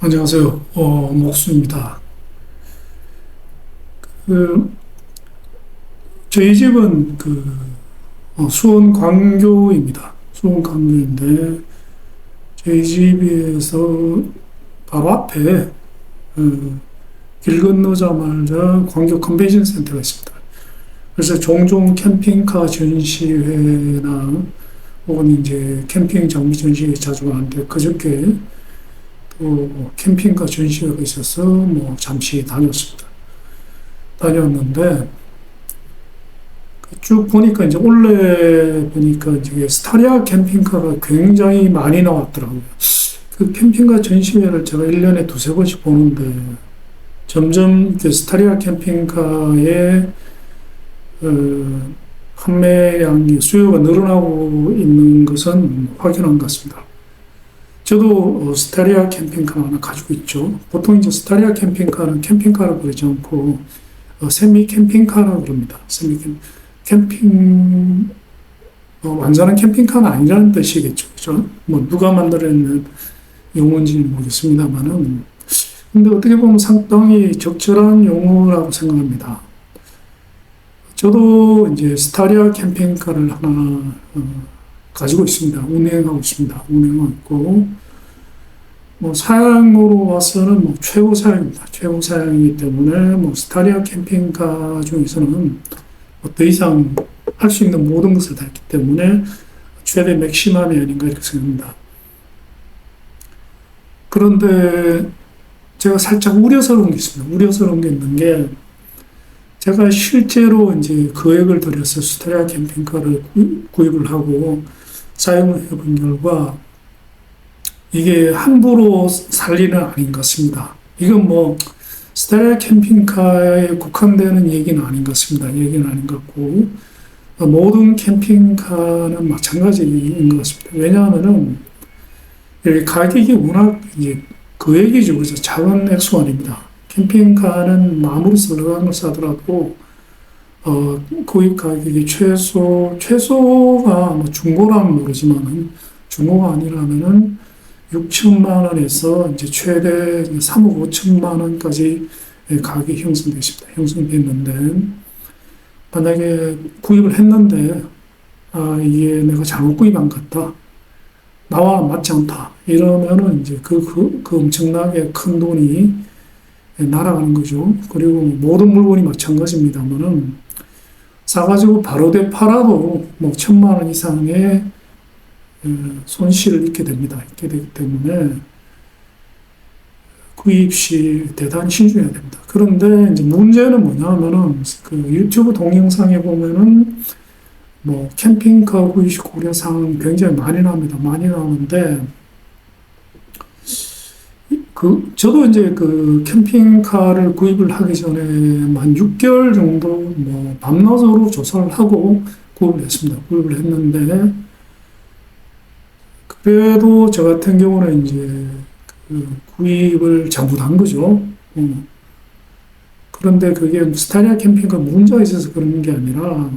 안녕하세요. 목수입니다. 그, 저희 집은 수원 광교입니다. 수원 광교인데, 저희 집에서 바로 앞에, 길 건너자마자 광교 컨벤션 센터가 있습니다. 그래서 종종 캠핑카 전시회나 혹은 이제 캠핑 장비 전시회 자주 가는데, 그저께 또 캠핑카 전시회가 있어서 뭐 잠시 다녔는데, 쭉 보니까 이제 올해 보니까 이제 스타리아 캠핑카가 굉장히 많이 나왔더라고요. 그 캠핑카 전시회를 제가 1년에 두세 번씩 보는데 점점 그 스타리아 캠핑카의 판매량이 수요가 늘어나고 있는 것은 확인한 것 같습니다. 저도 스타리아 캠핑카 하나 가지고 있죠. 보통 이제 스타리아 캠핑카는 캠핑카라고 그러지 않고 세미 캠핑카라고 그럽니다. 캠핑, 완전한 캠핑카는 아니라는 뜻이겠죠. 그죠? 뭐, 누가 만들었는 용어인지는 모르겠습니다만은, 근데 어떻게 보면 상당히 적절한 용어라고 생각합니다. 저도 이제 스타리아 캠핑카를 하나, 가지고 있습니다. 운행하고 있습니다. 운행하고 있고, 뭐, 사양으로 와서는 뭐, 최고 사양입니다. 최고 사양이기 때문에, 뭐, 스타리아 캠핑카 중에서는 더 이상 할 수 있는 모든 것을 다 했기 때문에 최대 맥시멈이 아닌가 이렇게 생각합니다. 그런데 제가 살짝 우려스러운 게 있습니다. 우려스러운 게 있는 게 제가 실제로 이제 금액을 들여서 스타리아 캠핑카를 구입을 하고 사용을 해본 결과 이게 함부로 살 일은 아닌 것 같습니다. 이건 뭐 스타리아 캠핑카에 국한되는 얘기는 아닌 것 같습니다. 얘기는 아닌 것 같고, 모든 캠핑카는 마찬가지인 것 같습니다. 왜냐하면은, 가격이 워낙 이제 금액이죠. 그래서 작은 액수가 아닙니다. 캠핑카는 아무리 썰렁한 걸 사더라도, 구입 가격이 최소가 뭐 중고라면 모르지만은, 중고가 아니라면은, 6천만 원에서 이제 최대 3억 5천만 원까지 가격이 형성됐습니다. 형성됐는데, 만약에 구입을 했는데, 이게 내가 잘못 구입한 것 같다. 나와 맞지 않다. 이러면은 이제 그 엄청나게 큰 돈이 날아가는 거죠. 그리고 모든 물건이 마찬가지입니다만은, 사가지고 바로 팔아도 뭐 1,000만 원 이상의 손실을 입게 됩니다. 입게 되기 때문에 구입 시 대단히 신중해야 됩니다. 그런데 이제 문제는 뭐냐면은 그 유튜브 동영상에 보면은 뭐 캠핑카 구입 시 고려사항 굉장히 많이 나옵니다. 많이 나오는데 저도 이제 그 캠핑카를 구입을 하기 전에 한 6개월 정도 뭐 밤낮으로 조사를 하고 구입을 했습니다. 구입을 했는데 그래도 저 같은 경우는 이제 그 구입을 잘못한 거죠. 그런데 그게 스타리아 캠핑카 문제가 있어서 그런 게 아니라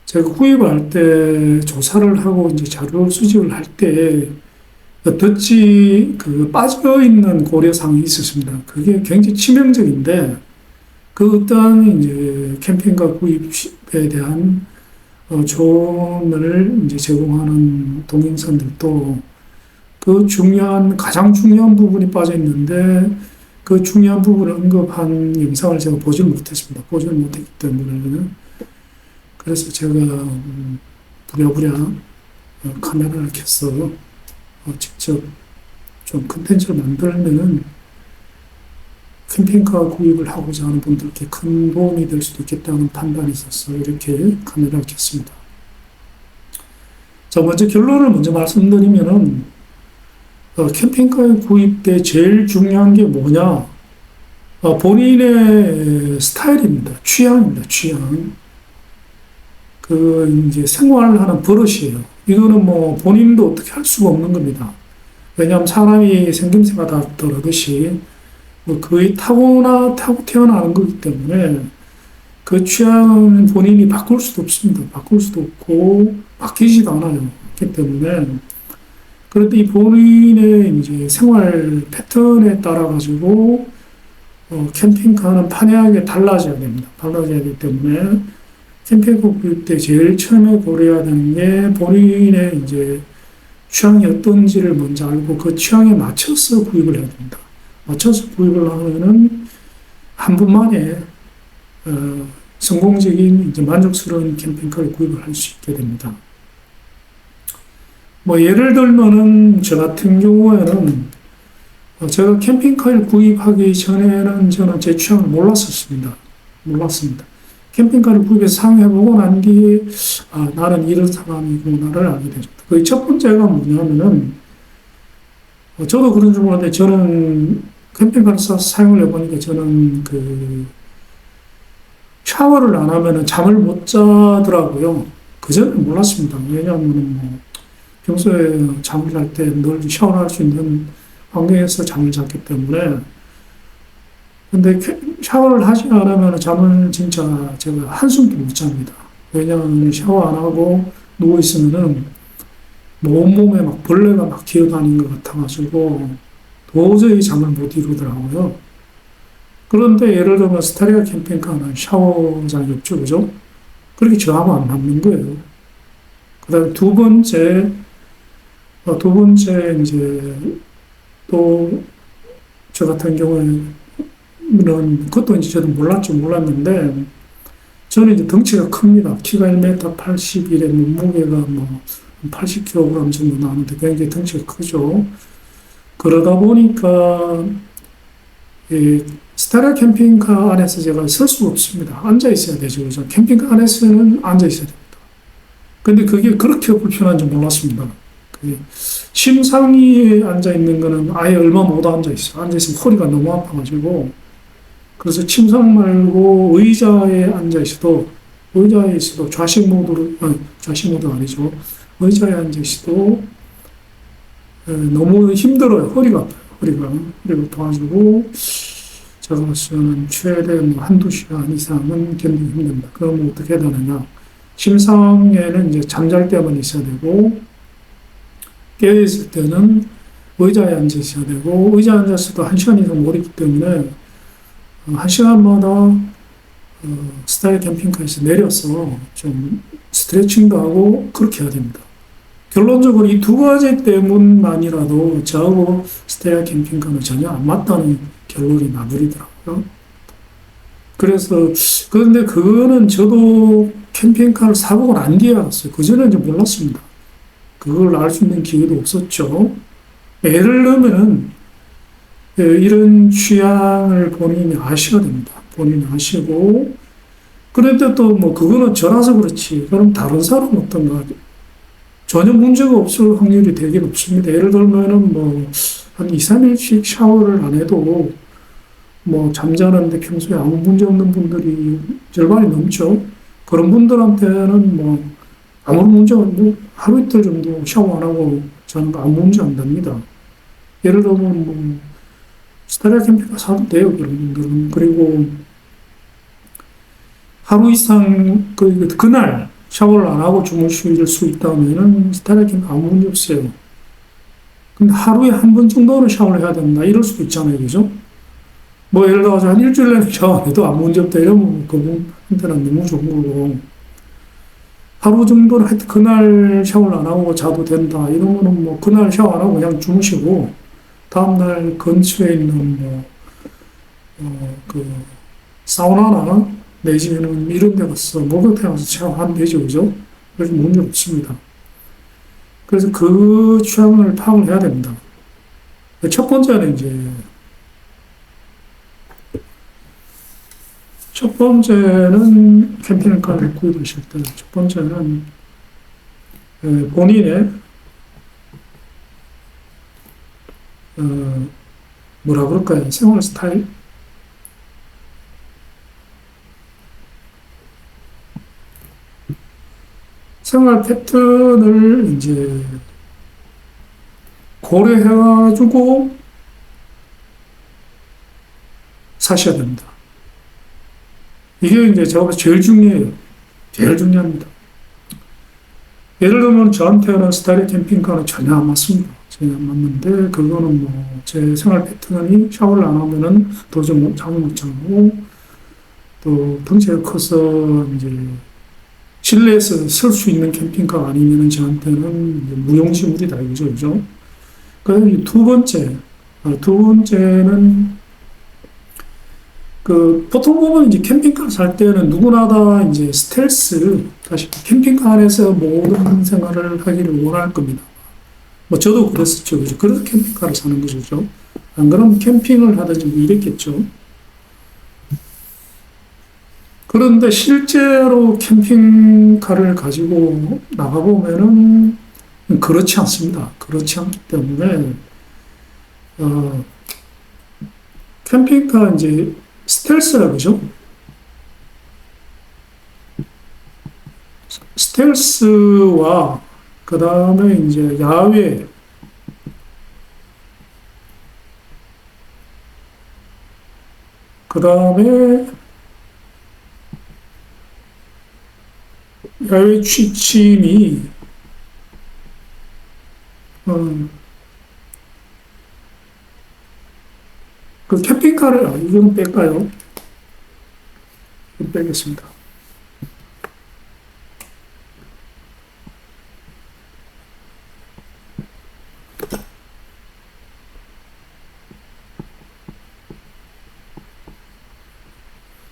제가 구입을 할 때 조사를 하고 이제 자료 수집을 할 때 덫이 빠져 있는 고려사항이 있었습니다. 그게 굉장히 치명적인데 그 어떤 이제 캠핑카 구입에 대한 조언을 이제 제공하는 동영상들도 가장 중요한 부분이 빠져 있는데 그 중요한 부분을 언급한 영상을 제가 보지를 못했습니다. 보지를 못했기 때문에. 그래서 제가 부랴부랴 카메라를 켜서 직접 좀 컨텐츠를 만들면은 캠핑카 구입을 하고자 하는 분들께 큰 도움이 될 수도 있겠다는 판단이 있어서 이렇게 카메라를 켰습니다. 자, 먼저 결론을 먼저 말씀드리면은, 캠핑카 구입 때 제일 중요한 게 뭐냐? 본인의 스타일입니다. 취향입니다. 취향. 이제 생활하는 버릇이에요. 이거는 뭐 본인도 어떻게 할 수가 없는 겁니다. 왜냐하면 사람이 생김새가 다 다르듯이 뭐 거의 타고 태어나는 거기 때문에 그 취향은 본인이 바꿀 수도 없습니다. 바꿀 수도 없고 바뀌지도 않아요. 그렇기 때문에 그런데 이 본인의 이제 생활 패턴에 따라 가지고 캠핑카는 판이하게 달라져야 됩니다. 달라져야 되기 때문에 캠핑카 구입 때 제일 처음에 고려해야 되는 게 본인의 이제 취향이 어떤지를 먼저 알고 그 취향에 맞춰서 구입을 해야 됩니다. 맞춰서 구입을 하면은 한 번만에 성공적인 이제 만족스러운 캠핑카를 구입을 할 수 있게 됩니다. 뭐 예를 들면은 저 같은 경우에는 제가 캠핑카를 구입하기 전에는 저는 제 취향을 몰랐었습니다. 몰랐습니다. 캠핑카를 구입해서 사용해보고 난 뒤에 나는 이런 사람이구나를 알게 되죠. 그 첫 번째가 뭐냐면은 저도 그런 줄 몰랐는데 저는 캠핑카를 사용을 해보니까 저는 그 샤워를 안 하면은 잠을 못 자더라고요. 그전엔 몰랐습니다. 왜냐하면 뭐 평소에 잠을 잘 때 늘 샤워를 할 수 있는 환경에서 잠을 잤기 때문에. 근데 샤워를 하지 않으면 잠을 진짜 제가 한숨도 못 잡니다. 왜냐하면 샤워 안 하고 누워있으면은 온몸에 막 벌레가 막 기어다니는 것 같아가지고 도저히 잠을 못 이루더라고요. 그런데 예를 들면 스타리아 캠핑카는 샤워장이 없죠, 그죠? 그렇게 저하고 안 맞는 거예요. 그 다음에 두 번째, 이제, 또, 저 같은 경우에는, 그것도 이제 저도 몰랐는데, 저는 이제 덩치가 큽니다. 키가 1m 81에 몸무게가 뭐, 80kg 정도 나오는데 굉장히 덩치가 크죠. 그러다 보니까, 이 스타리아 캠핑카 안에서 제가 설 수가 없습니다. 앉아 있어야 되죠. 그죠? 캠핑카 안에서는 앉아 있어야 됩니다. 근데 그게 그렇게 불편한 줄 몰랐습니다. 침상위에 앉아 있는 거는 아예 얼마 못 앉아 있어요. 앉아 있으면 허리가 너무 아파가지고. 그래서 침상 말고 의자에 있어도 좌식 모드로, 좌식 모드 아니죠. 의자에 앉아 있어도 너무 힘들어요. 허리가 아파요. 허리가 아파가지고 제가 봤을 최대 한두 시간 이상은 견디기 힘듭니다. 그럼 어떻게 해야 되느냐. 침상에는 이제 잠잘 때만 있어야 되고, 깨어있을 때는 의자에 앉아 있어야 되고, 의자에 앉았어도 1시간 이상 못 있기 때문에, 1시간마다 스타일 캠핑카에서 내려서 좀 스트레칭도 하고 그렇게 해야 됩니다. 결론적으로 이 두 가지 때문만이라도 저하고 스타일 캠핑카는 전혀 안 맞다는 결론이 나버리더라고요. 그런데 그거는 저도 캠핑카를 사보고 난 뒤에 알았어요. 그전에는 이제 몰랐습니다. 그걸 알 수 있는 기회도 없었죠. 예를 들면은, 이런 취향을 본인이 아셔야 됩니다. 본인이 아시고, 그런데 또 뭐, 그거는 저라서 그렇지. 그럼 다른 사람은 어떤가? 전혀 문제가 없을 확률이 되게 높습니다. 예를 들면은 뭐, 한 2, 3일씩 샤워를 안 해도, 뭐, 잠자는데 평소에 아무 문제 없는 분들이 절반이 넘죠. 그런 분들한테는 뭐, 아무 문제 없고, 하루 이틀 정도 샤워 안 하고 자는 거 아무 문제 안 됩니다. 예를 들면 뭐, 스타리아 캠핑카 사도 돼요, 그런 분들은. 그리고 하루 이상, 그날 샤워를 안 하고 주무실 수 있다면은 스타리아 캠핑카 아무 문제 없어요. 근데 하루에 한 번 정도는 샤워를 해야 된다. 이럴 수도 있잖아요, 그죠? 뭐, 예를 들어서 한 일주일 내내 샤워 안 해도 아무 문제 없다. 이러면 그분한테는 너무 좋은 거고. 하루 정도는 하여튼 그날 샤워를 안 하고 자도 된다. 이러면은 뭐, 그날 샤워 안 하고 그냥 주무시고, 다음날 근처에 있는 사우나나 내지는 이런 데 가서, 목욕탕 가서 샤워하면 되죠, 그죠? 그래서 문제 없습니다. 그래서 그 취향을 파악을 해야 됩니다. 첫 번째는 캠핑카를 구입하실 때, 첫 번째는 본인의, 뭐라 그럴까요? 생활 스타일? 생활 패턴을 이제 고려해가지고 사셔야 됩니다. 이게 이제 제가 봐서 제일 중요해요. 제일 중요합니다. 예를 들면 저한테는 스타리아 캠핑카는 전혀 안 맞습니다. 맞는데, 그거는 뭐, 제 생활 패턴이 샤워를 안 하면은 도저히 잠을 못 자고, 또 덩치가 커서 이제 실내에서 설 수 있는 캠핑카 아니면은 저한테는 이제 무용지물이다, 이거죠, 그죠? 그리고 두 번째는 그 보통 보면 이제 캠핑카 살 때는 누구나 다 이제 스텔스, 다시 캠핑카 안에서 모든 생활을 하기를 원할 겁니다. 뭐 저도 그랬었죠, 그죠? 그래서 캠핑카를 사는 거죠, 그죠? 안 그러면 캠핑을 하든지 뭐 이랬겠죠. 그런데 실제로 캠핑카를 가지고 나가보면은 그렇지 않습니다. 그렇지 않기 때문에, 어, 캠핑카 이제 스텔스라 그죠? 스텔스와 그 다음에 이제 야외, 그 다음에 야외 취침이, 어, 그 캠핑카를, 이건 뺄까요? 이건 빼겠습니다.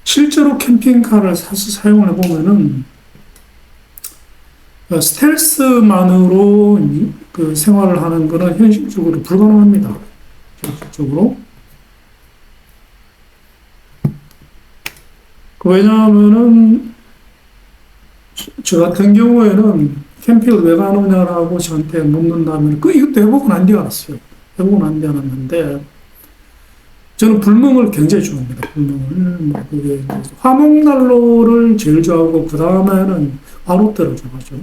실제로 캠핑카를 사서 사용을 해보면은, 스텔스만으로 그 생활을 하는 거는 현실적으로 불가능합니다. 현실적으로. 왜냐하면은, 저 같은 경우에는 캠핑을 왜 가느냐라고 저한테 묻는다면, 이것도 해보고 난 뒤에 알았어요. 해보고 난 뒤에 알았는데, 저는 불멍을 굉장히 좋아합니다. 불멍을. 뭐, 그게, 화목난로를 제일 좋아하고, 그 다음에는 화롯대를 좋아하죠.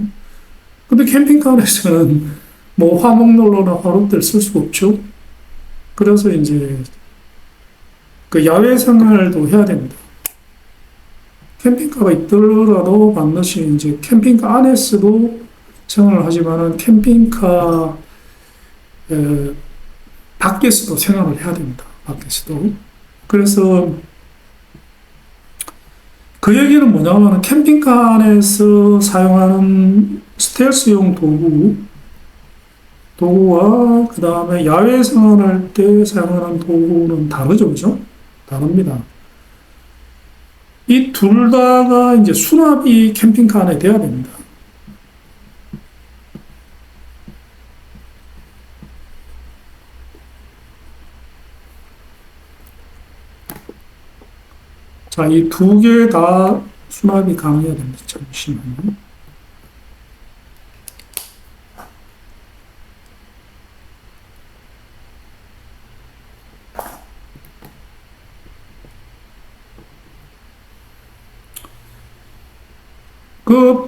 근데 캠핑카 안에서는 뭐 화목난로나 화롯대를 쓸 수가 없죠. 그래서 이제, 그 야외 생활도 해야 됩니다. 캠핑카가 있더라도 반드시 이제 캠핑카 안에서도 생활을 하지만은 캠핑카 밖에서도 생활을 해야 됩니다. 밖에서도. 그래서 그 얘기는 뭐냐면 캠핑카 안에서 사용하는 스텔스용 도구와 그 다음에 야외 생활할 때 사용하는 도구는 다르죠, 그죠? 다릅니다. 이 둘 다가 이제 수납이 캠핑카 안에 돼야 됩니다. 자, 이 두 개 다 수납이 가능해야 됩니다. 잠시만요.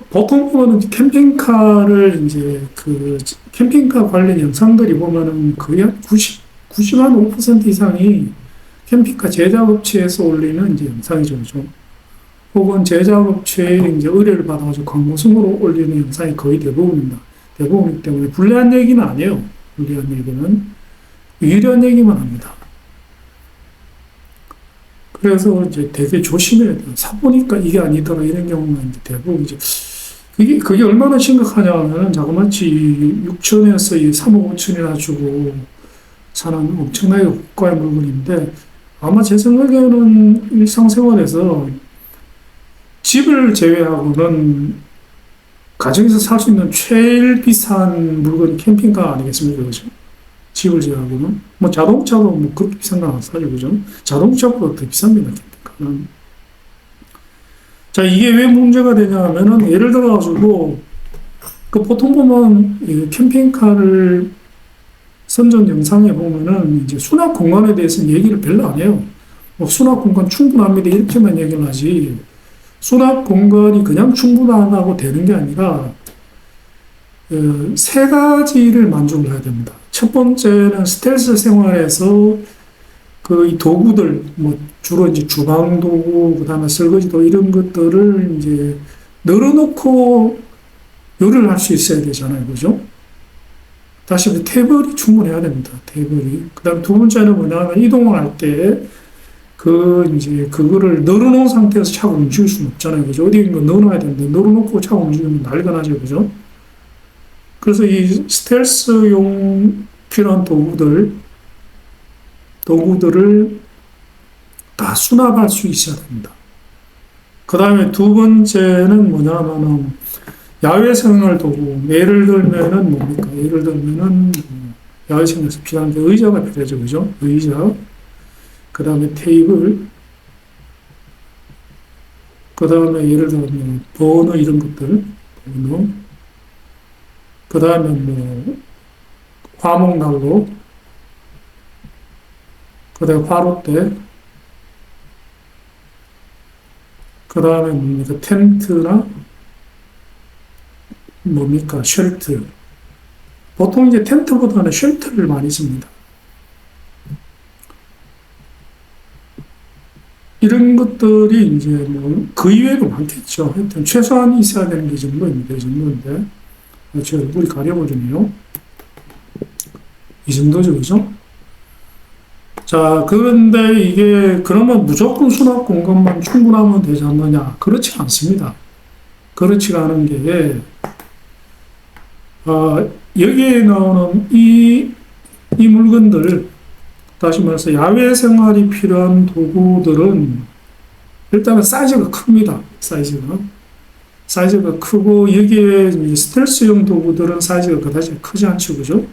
보통 보면 캠핑카를 이제 캠핑카 관련 영상들이 보면은 거의 한 95% 이상이 캠핑카 제작업체에서 올리는 이제 영상이죠, 그죠? 혹은 제작업체에 이제 의뢰를 받아가지고 광고성으로 올리는 영상이 거의 대부분입니다. 대부분이기 때문에 불리한 얘기는 아니에요. 불리한 얘기는. 유리한 얘기만 합니다. 그래서 이제 되게 조심해야 돼요. 사보니까 이게 아니더라, 이런 경우가 이제 대부분 이제, 그게 얼마나 심각하냐면, 자그마치 6천에서 3억 5천이나 주고 사는 엄청나게 고가의 물건인데, 아마 제 생각에는 일상생활에서 집을 제외하고는 가정에서 살 수 있는 제일 비싼 물건이 캠핑카 아니겠습니까? 그죠? 집을 제외하고는. 뭐 자동차도 뭐 그렇게 비싼 거 안 사죠. 그죠? 자동차보다 더 비쌉니다. 캠핑카는. 자, 이게 왜 문제가 되냐 하면은, 예를 들어가지고, 보통 보면, 이 캠핑카를 선전 영상에 보면은, 이제 수납 공간에 대해서는 얘기를 별로 안 해요. 뭐, 수납 공간 충분합니다. 이렇게만 얘기를 하지, 수납 공간이 그냥 충분하다고 되는 게 아니라, 세 가지를 만족을 해야 됩니다. 첫 번째는 스텔스 생활에서 이 도구들, 뭐, 주로 이제 주방 도구, 그 다음에 설거지 도구, 이런 것들을 이제 널어놓고 요리를 할 수 있어야 되잖아요. 그죠? 다시 그 테이블이 충분해야 됩니다. 테이블이. 그 다음 두 번째는 뭐냐면 이동을 할 때, 이제, 그거를 널어놓은 상태에서 차가 움직일 수는 없잖아요. 그죠? 어디인가 넣어놔야 되는데, 널어놓고 차가 움직이면 난리가 나죠. 그죠? 그래서 이 스텔스용 필요한 도구들을 다 수납할 수 있어야 됩니다. 그 다음에 두 번째는 뭐냐면은, 야외 생활 도구. 예를 들면은 뭡니까? 예를 들면은, 야외 생활에서 필요한 게 의자가 필요하죠. 그죠? 의자. 그 다음에 테이블. 그 다음에 예를 들면, 버너 이런 것들. 버너. 그 다음에 뭐, 화목난로. 그 다음에 화롯대. 그 다음에 뭡니까? 텐트나, 뭡니까? 쉘터. 보통 이제 텐트보다는 쉘터를 많이 씁니다. 이런 것들이 이제 뭐, 그 이외에도 많겠죠. 하여튼, 최소한 있어야 되는 게 이 정도입니다. 이 정도인데. 제 얼굴이 가려버리네요. 이 정도죠. 그죠? 자, 그런데 이게, 그러면 무조건 수납 공간만 충분하면 되지 않느냐? 그렇지 않습니다. 그렇지가 않은 게, 여기에 나오는 이 물건들, 다시 말해서 야외 생활이 필요한 도구들은 일단은 사이즈가 큽니다. 사이즈가 크고, 여기에 스텔스용 도구들은 사이즈가 그다지 크지 않죠. 그죠?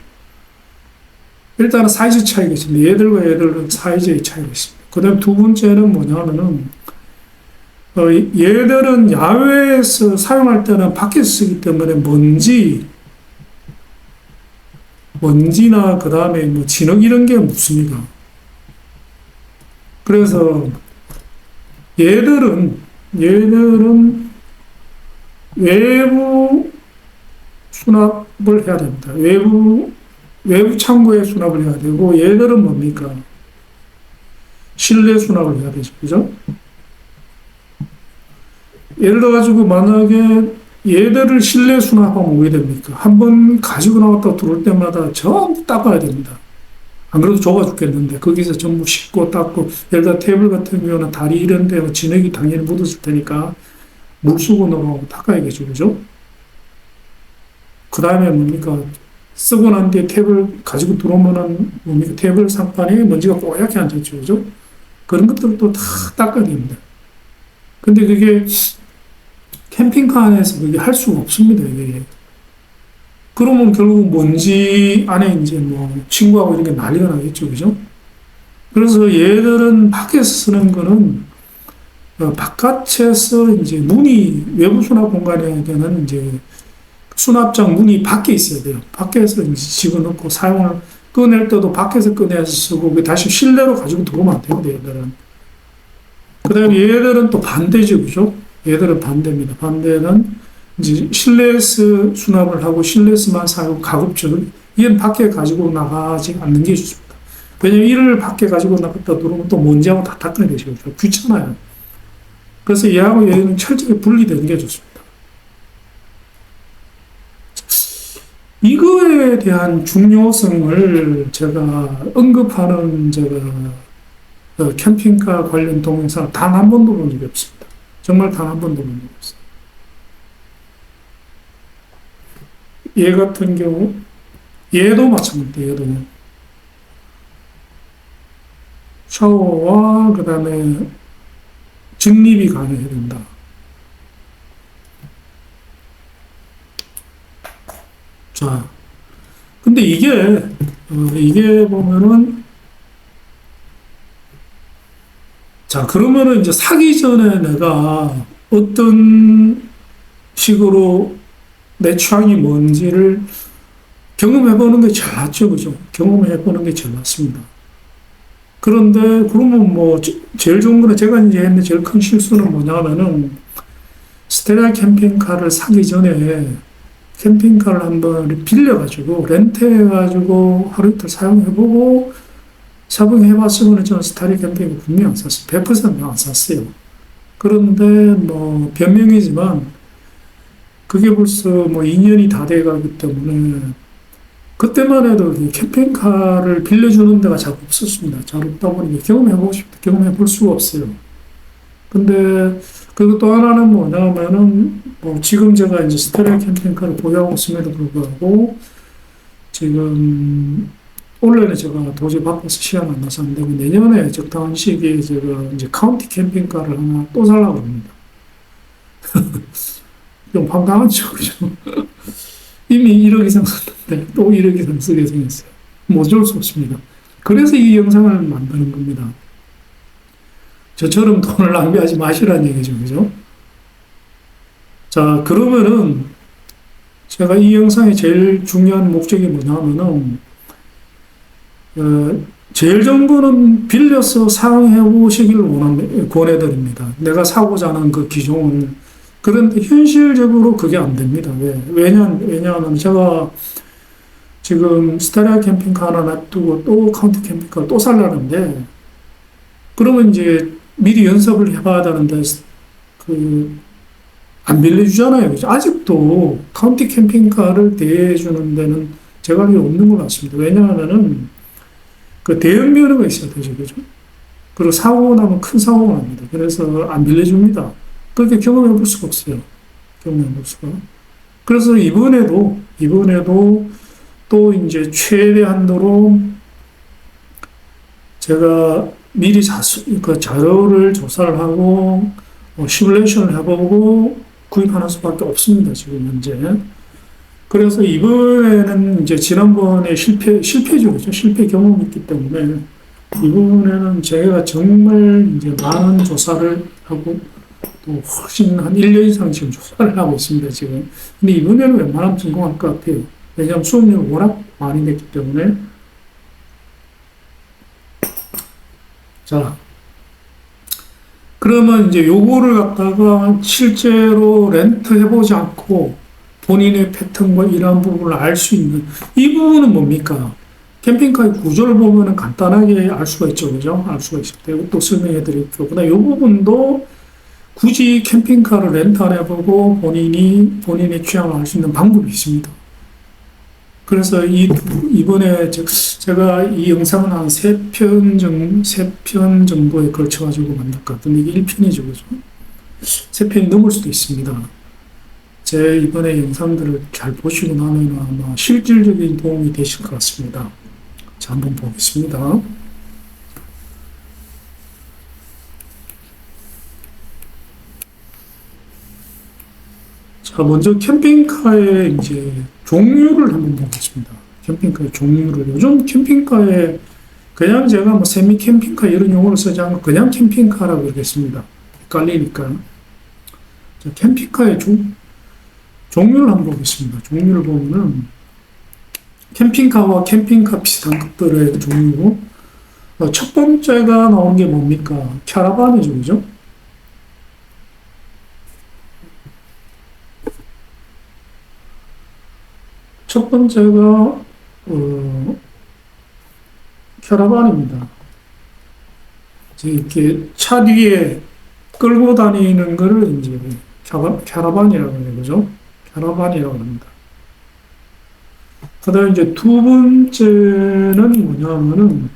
일단은 사이즈 차이가 있습니다. 얘들과 얘들은 사이즈의 차이가 있습니다. 그 다음 두 번째는 뭐냐면은, 얘들은 야외에서 사용할 때는 밖에서 쓰기 때문에 먼지나 그 다음에 뭐 진흙 이런 게 묻습니다. 그래서 얘들은 외부 수납을 해야 됩니다. 외부 창고에 수납을 해야 되고, 얘들은 뭡니까? 실내 수납을 해야 되죠. 그죠? 예를 들어가지고, 만약에 얘들을 실내 수납하면 왜 됩니까? 한번 가지고 나왔다 들어올 때마다 전부 닦아야 됩니다. 안 그래도 좁아 죽겠는데, 거기서 전부 씻고 닦고, 예를 들어 테이블 같은 경우는 다리 이런 데 진흙이 당연히 묻었을 테니까, 물수건으로 닦아야겠죠. 그죠? 그 다음에 뭡니까? 쓰고 난 뒤에 탭을 가지고 들어오면은 뭡니까? 테이블 상판에 먼지가 뽀얗게 앉았죠. 그죠? 그런 것들도 다 닦아야 됩니다. 근데 그게 캠핑카 안에서 그게 할 수가 없습니다. 이게. 그러면 결국 먼지 안에 이제 뭐 친구하고 이런 게 난리가 나겠죠. 그죠? 그래서 얘들은 밖에서 쓰는 거는 바깥에서 이제 외부 수납 공간에는 이제 수납장 문이 밖에 있어야 돼요. 밖에서 이제 집어넣고 사용을 꺼낼 때도 밖에서 꺼내서 쓰고 다시 실내로 가지고 들어오면 안 돼요. 얘들은. 그 다음에 얘들은 또 반대죠. 그죠? 얘들은 반대입니다. 반대는 이제 실내에서 수납을 하고 실내에서만 사용 가급적 이건 밖에 가지고 나가지 않는 게 좋습니다. 왜냐면 이를 밖에 가지고 나갔다 들어오면 또 먼지하고 다 닦아야 되죠. 귀찮아요. 그래서 얘하고 얘는 철저히 분리되는 게 좋습니다. 이거에 대한 중요성을 제가 언급하는 캠핑카 관련 동영상 단 한 번도 본 적이 없습니다. 정말 단 한 번도 본 적이 없어요. 얘 같은 경우, 얘도 마찬가지입니다. 얘도. 샤워와 그 다음에 직립이 가능해야 된다. 자, 근데 이게 보면은, 자, 그러면은 이제 사기 전에 내가 어떤 식으로 내 취향이 뭔지를 경험해보는 게 제일 낫죠. 그죠? 경험해보는 게 제일 낫습니다. 그런데, 그러면 뭐, 제일 좋은 거는 제가 이제 했는 제일 큰 실수는 뭐냐면은, 스테라 캠핑카를 사기 전에 캠핑카를 한번 빌려가지고, 렌트해가지고 하루 이틀 사용해보고, 사용해봤으면 저는 스타리 캠핑을 분명히 안 샀어요. 100% 안 샀어요. 그런데 뭐, 변명이지만, 그게 벌써 뭐 2년이 다 돼가기 때문에, 그때만 해도 이 캠핑카를 빌려주는 데가 잘 없었습니다. 잘 없다 보니 경험해보고 싶다. 경험해볼 수가 없어요. 근데, 그리고 또 하나는 뭐냐면은, 뭐, 지금 제가 이제 스테레오 캠핑카를 보유하고 있음에도 불구하고, 지금, 올해는 제가 도저히 바빠서 시간 안 나서 안 되고, 내년에 적당한 시기에 제가 이제 카운티 캠핑카를 하나 또 살라고 합니다. 좀 황당하죠, 그죠? 이미 1억 이상 썼는데 또 1억 이상 쓰게 생겼어요. 뭐 어쩔 수 없습니다. 그래서 이 영상을 만드는 겁니다. 저처럼 돈을 낭비하지 마시라는 얘기죠, 그죠? 자, 그러면은 제가 이 영상의 제일 중요한 목적이 뭐냐면은, 제일 정보는 빌려서 사용해 보시기를 권해드립니다. 내가 사고자 하는 그 기종을. 그런데 현실적으로 그게 안 됩니다. 왜냐하면 제가 지금 스타리아 캠핑카 하나 놔두고 또 카운티 캠핑카를 또 살라는데, 그러면 이제 미리 연습을 해봐야 되는데, 안 빌려주잖아요. 그죠? 아직도 카운티 캠핑카를 대여해주는 데는 제가 알기로 없는 것 같습니다. 왜냐하면은 그 대형 면허가 있어야 되죠. 그죠? 그리고 사고가 나면 큰 사고가 납니다. 그래서 안 빌려줍니다. 그렇게 경험해 볼 수가 없어요. 경험해 볼 수가. 그래서 이번에도 또 이제 최대한도로 제가 미리 그 자료를 조사를 하고, 시뮬레이션을 해보고 구입하는 수밖에 없습니다. 지금 현재. 그래서 이번에는 이제 지난번에 실패죠. 그죠? 실패 경험이 있기 때문에 이번에는 제가 정말 이제 많은 조사를 하고 또 훨씬 한 1년 이상 지금 조사를 하고 있습니다, 지금. 근데 이번에는 웬만하면 성공할 것 같아요. 왜냐하면 수업료가 워낙 많이 냈기 때문에. 자, 그러면 이제 요거를 갖다가 실제로 렌트 해보지 않고 본인의 패턴과 이러한 부분을 알 수 있는 이 부분은 뭡니까? 캠핑카의 구조를 보면은 간단하게 알 수가 있죠, 그죠? 알 수가 있을 때 또 설명해 드릴게요. 그다음 이 부분도 굳이 캠핑카를 렌트 안 해보고 본인의 취향을 알 수 있는 방법이 있습니다. 그래서 이번에 제가 이 영상은 한 3편 정도에 걸쳐가지고 만들었거든요. 이게 1편이죠, 그죠? 3편이 넘을 수도 있습니다. 제 이번에 영상들을 잘 보시고 나면 아마 실질적인 도움이 되실 것 같습니다. 자, 한번 보겠습니다. 자, 먼저 캠핑카의 이제 종류를 한번 보겠습니다. 캠핑카의 종류를. 요즘 캠핑카에 그냥 제가 뭐 세미 캠핑카 이런 용어를 쓰지 않고 그냥 캠핑카라고 그러겠습니다. 헷갈리니까. 자, 캠핑카의 종류를 한번 보겠습니다. 종류를 보면은 캠핑카와 캠핑카 비슷한 것들의 종류. 첫 번째가 나온 게 뭡니까? 캐러반이죠, 그죠? 첫 번째가 캐러반입니다. 이렇게 차 뒤에 끌고 다니는 거를 이제 캐러반이라고 해요, 그죠? 캐러반이라고 합니다. 그다음 이제 두 번째는 뭐냐면은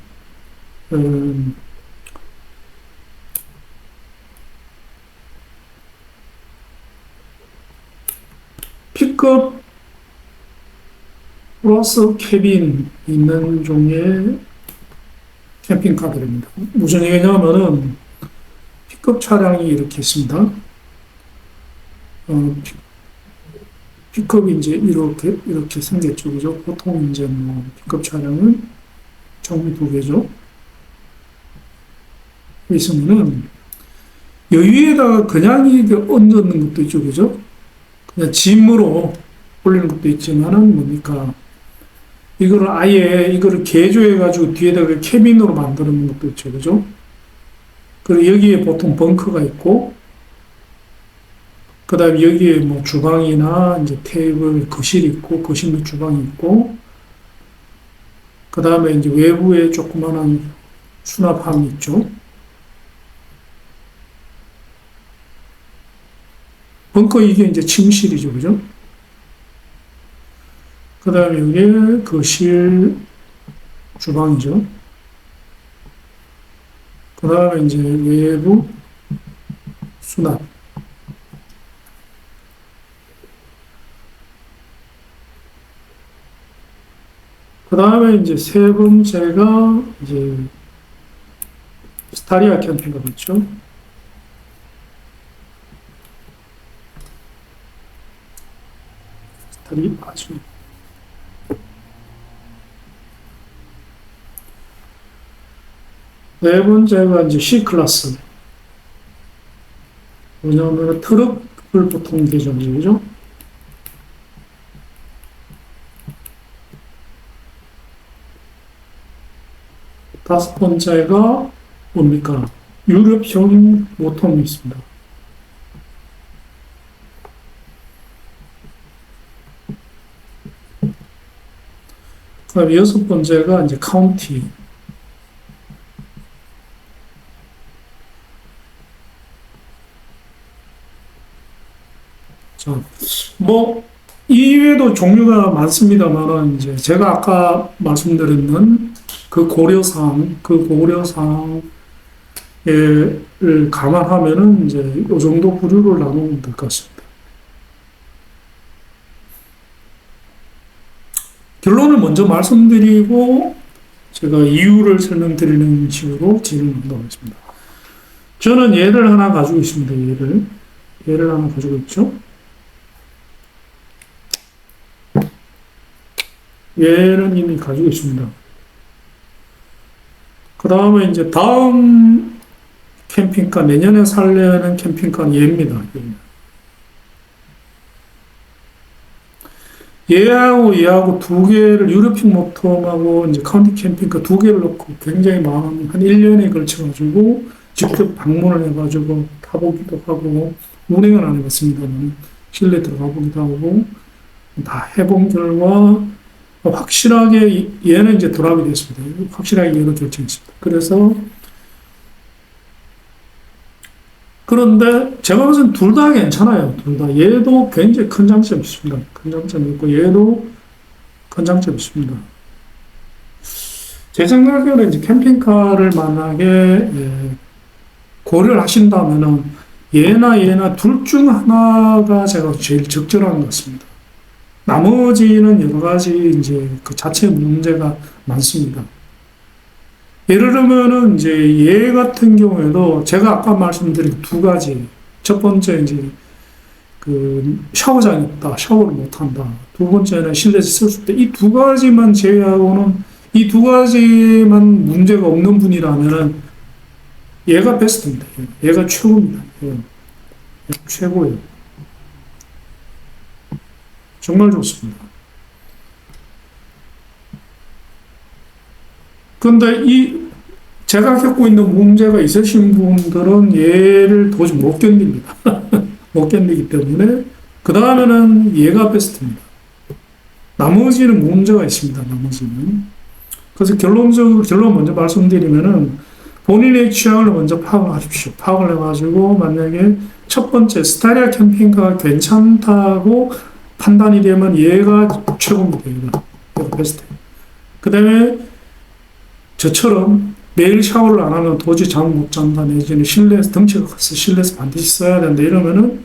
픽업 플러스 캐빈 있는 종류의 캠핑카들입니다. 무슨 얘기냐면은 픽업 차량이 이렇게 있습니다. 픽업이 이제 이렇게 생겼죠, 그죠? 보통 이제 뭐 픽업 차량은 종류 두 개죠. 있으면은 여기에다가 그냥 이게 얹는 것도 있죠, 그죠? 그냥 짐으로 올리는 것도 있지만은 뭡니까? 이거를 개조해가지고 뒤에다가 캐빈으로 만드는 것도 있죠, 그죠? 그리고 여기에 보통 벙커가 있고, 그 다음에 여기에 뭐 주방이나 이제 테이블, 거실이 있고, 거실 및 주방이 있고, 그 다음에 이제 외부에 조그만한 수납함이 있죠. 벙커 이게 이제 침실이죠, 그죠? 그 다음에 이게 거실, 주방이죠. 그 다음에 이제 외부 수납. 그 다음에 이제 세 번째가 이제 스타리아 캠핑카겠죠. 스타리아죠. 네 번째가 이제 C클래스. 뭐냐면 트럭을 보통 대전이죠. 다섯 번째가 뭡니까? 유럽형 모터가 있습니다. 그다음 여섯 번째가 이제 카운티. 자, 뭐 이외에도 종류가 많습니다만은 이제 제가 아까 말씀드렸는 그 고려사항을 감안하면은 이제 이 정도 부류를 나누면 될 것 같습니다. 결론을 먼저 말씀드리고 제가 이유를 설명드리는 식으로 진행하도록 하겠습니다. 저는 예를 하나 가지고 있습니다. 예를 하나 가지고 있죠. 얘는 이미 가지고 있습니다. 그 다음에 이제 다음 캠핑카, 내년에 살려는 캠핑카는 얘입니다. 얘하고 두 개를 유럽식 모텀하고 이제 카운티 캠핑카 두 개를 넣고 굉장히 많은, 한 1년에 걸쳐가지고 직접 방문을 해가지고 타보기도 하고, 운행은 안 해봤습니다만, 실내 들어가 보기도 하고, 다 해본 결과, 확실하게 얘는 이제 드랍이 됐습니다. 확실하게 얘는 결정했습니다. 그런데 제가 봐서는 둘 다 괜찮아요. 둘 다. 얘도 굉장히 큰 장점이 있습니다. 큰 장점이 있고 얘도 큰 장점이 있습니다. 제 생각에는 이제 캠핑카를 만약에 고려를 하신다면은 얘나 둘 중 하나가 제가 제일 적절한 것 같습니다. 나머지는 여러 가지 이제 그 자체 문제가 많습니다. 예를 들면은 이제 얘 같은 경우에도 제가 아까 말씀드린 두 가지. 첫 번째 이제 그 샤워장이 없다. 샤워를 못 한다. 두 번째는 실내에서 쓸 수 없다. 이 두 가지만 제외하고는 이 두 가지만 문제가 없는 분이라면은 얘가 베스트입니다. 얘가 최고입니다. 얘가 최고예요. 정말 좋습니다. 근데 제가 겪고 있는 문제가 있으신 분들은 얘를 도저히 못 견딥니다. 못 견디기 때문에, 그 다음에는 얘가 베스트입니다. 나머지는 문제가 있습니다. 나머지는. 그래서 결론 먼저 말씀드리면은, 본인의 취향을 먼저 파악을 하십시오. 파악을 해가지고, 만약에 첫 번째, 스타리아 캠핑카가 괜찮다고 판단이 되면 얘가 최고입니다. 얘가 베스트. 그 다음에 저처럼 매일 샤워를 안 하면 도저히 잠 못 잔다, 내지는 실내에서 덩치가 커서 실내에서 반드시 써야 된다 이러면은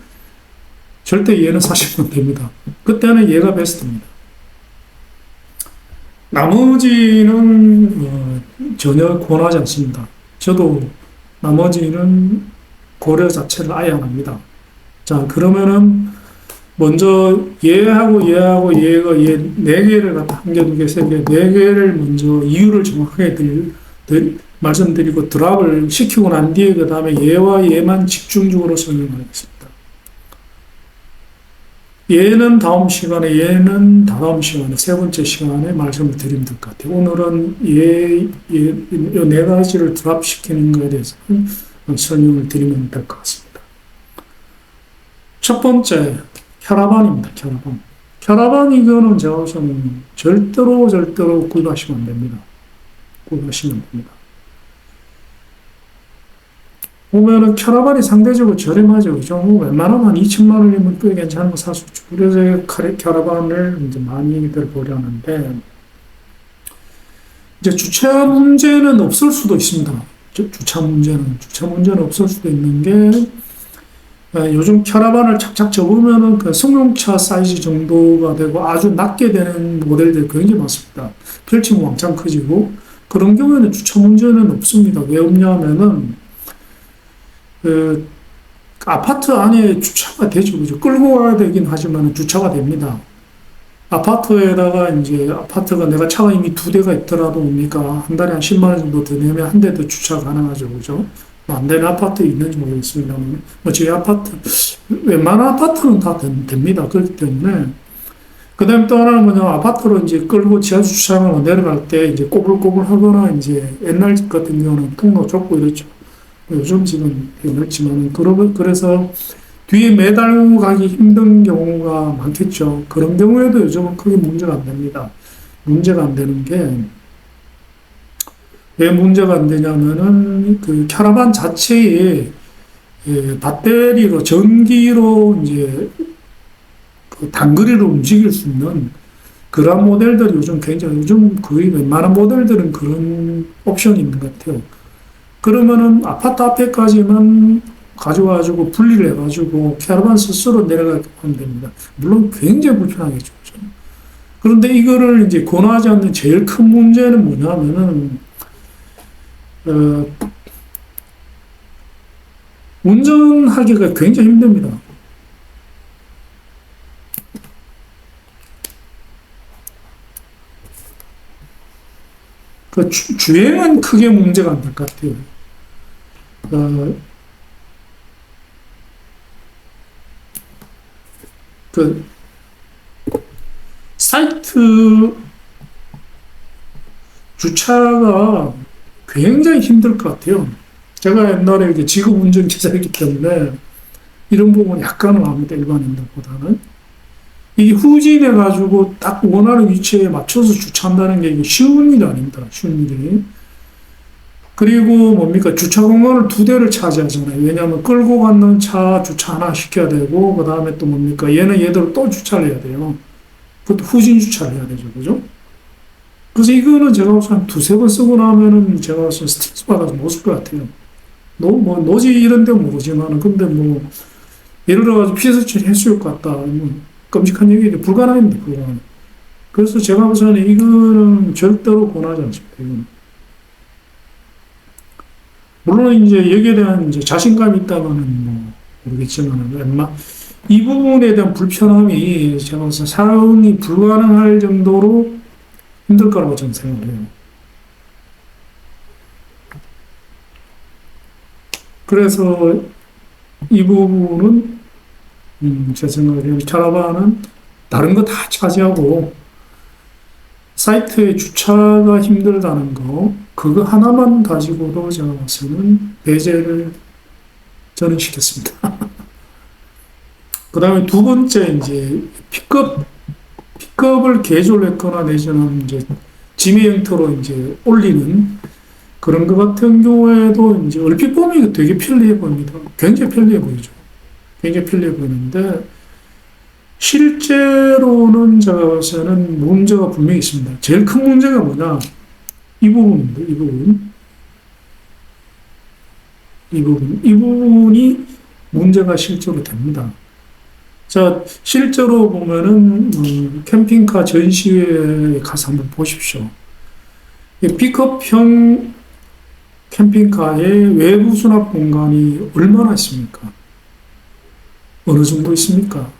절대 얘는 사시면 됩니다. 그때는 얘가 베스트입니다. 나머지는 전혀 권하지 않습니다. 저도 나머지는 고려 자체를 아예 안 합니다. 자, 그러면은 먼저 얘하고 얘가 얘 네 개를 갖다 한 개, 두 개, 세 개, 네 개를 먼저 이유를 정확하게 말씀드리고 드랍을 시키고 난 뒤에 그 다음에 얘와 얘만 집중적으로 설명하겠습니다. 얘는 다음 시간에 세 번째 시간에 말씀을 드리면 될 것 같아요. 오늘은 이 네 가지를 드랍 시키는 것에 대해서 설명을 드리면 될 것 같습니다. 첫 번째, 캐러반입니다. 캐러반 이거는 제가 보기에는 절대로 구입하시면 안 됩니다. 구입하시면 안 됩니다. 보면은 캐러반이 상대적으로 저렴하죠. 그죠? 뭐 웬만하면 한 2천만 원이면 꽤 괜찮은 거 살 수 있죠. 그래서 캐러반을 이제 많이들 보려는데, 이제 주차 문제는 없을 수도 있습니다. 주차 문제는 없을 수도 있는 게, 요즘 캐러반을 착착 접으면은 그 승용차 사이즈 정도가 되고 아주 낮게 되는 모델들이 굉장히 많습니다. 펼치면 왕창 커지고, 그런 경우에는 주차 문제는 없습니다. 왜 없냐면은, 그, 아파트 안에 주차가 되죠. 그죠? 끌고 가야 되긴 하지만 주차가 됩니다. 아파트에다가 이제 아파트가 내가 차가 이미 두 대가 있더라도 뭡니까? 한 달에 한 10만 원 정도 더 내면 한 대 더 주차 가능하죠. 그죠? 뭐안 되는 아파트 있는지 모르겠습니다만, 뭐 저희 아파트, 웬만한 아파트는 다 됩니다. 그렇기 때문에. 그 다음에 또 하나는 뭐냐, 아파트로 이제 끌고 지하철 주차장으로 내려갈 때 이제 꼬불꼬불 하거나 이제 옛날 집 같은 경우는 통로 좁고 이렇죠. 요즘 집은 넓지만, 그래서 뒤에 매달고 가기 힘든 경우가 많겠죠. 그런 경우에도 요즘은 크게 문제가 안 됩니다. 문제가 안 되는 게, 왜 문제가 안 되냐면은, 그 캐러반 자체에 배터리로, 전기로 이제 그 단거리로 움직일 수 있는 그런 모델들이 요즘 거의 웬만한 모델들은 그런 옵션이 있는 것 같아요. 그러면은 아파트 앞에까지만 가져와가지고 분리를 해가지고 캐러반 스스로 내려가게 하면 됩니다. 물론 굉장히 불편하겠죠. 그런데 이거를 이제 권하지 않는 제일 큰 문제는 뭐냐면은, 어, 운전하기가 굉장히 힘듭니다. 그 주행은 크게 문제가 안 될 것 같아요. 어, 그 사이트 주차가 굉장히 힘들 것 같아요. 제가 옛날에 이렇게 직업 운전기사였기 때문에 이런 부분 약간은 압니다. 일반인들보다는. 이게 후진해가지고 딱 원하는 위치에 맞춰서 주차한다는 게 이게 쉬운 일이 아닙니다. 쉬운 일이. 그리고 뭡니까? 주차 공간을 두 대를 차지하잖아요. 왜냐하면 끌고 가는 차 주차 하나 시켜야 되고, 그 다음에 또 뭡니까? 얘들을 또 주차를 해야 돼요. 그것도 후진 주차를 해야 되죠. 그죠? 그래서 이거는 제가 봐서 한 두세 번 쓰고 나면은 제가 봐서 스트레스 받아서 못 쓸 것 같아요. 노지 이런 데 모르지만은, 근데 뭐, 예를 들어가지고 피서처리 해수욕 같다. 뭐 끔찍한 얘기인데 불가능합니다. 불가능. 그래서 제가 봐서는 이거는 절대로 권하지 않습니다. 이거는. 물론 이제 여기에 대한 이제 자신감이 있다고는 뭐 모르겠지만, 이 부분에 대한 불편함이 제가 봐서 사용이 불가능할 정도로 힘들 거라고 저는 생각을 해요. 그래서 이 부분은 제 생각에 캐러반은 다른 거 다 차지하고 사이트에 주차가 힘들다는 거 그거 하나만 가지고도 제가 봐서는 배제를 저는 시켰습니다. 그 다음에 두 번째 이제 픽업을 개조했거나 내지는 이제 짐의 형태로 이제 올리는 그런 것 같은 경우에도 이제 얼핏 보면 되게 편리해 보입니다. 굉장히 편리해 보이죠. 굉장히 편리해 보이는데 실제로는 제가 봐서는 문제가 분명히 있습니다. 제일 큰 문제가 뭐냐? 이 부분인데, 이 부분. 이 부분이 문제가 실제로 됩니다. 자, 실제로 보면은, 캠핑카 전시회에 가서 한번 보십시오. 픽업형 캠핑카의 외부 수납 공간이 얼마나 있습니까? 어느 정도 있습니까?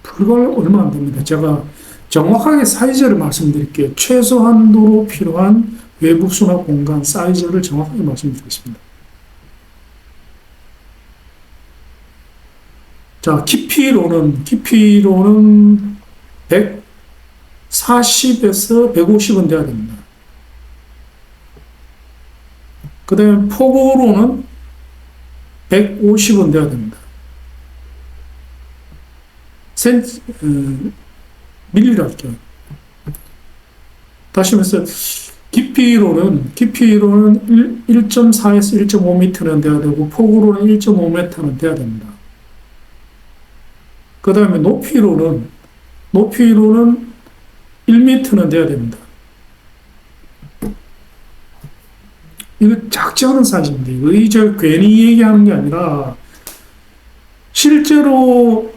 그걸 얼마 안 됩니다. 제가 정확하게 사이즈를 말씀드릴게요. 최소한도로 필요한 외부 수납 공간 사이즈를 정확하게 말씀드리겠습니다. 자, 깊이로는 140에서 150은 돼야 됩니다. 그 다음에 폭으로는 150은 돼야 됩니다. 밀리로 할게요. 다시 말해서 깊이로는 1.4에서 1.5m는 돼야 되고, 폭으로는 1.5m는 돼야 됩니다. 그 다음에 높이로는 1m는 돼야 됩니다. 이거 작지 않은 사이즈입니다. 이거 이제 괜히 얘기하는 게 아니라, 실제로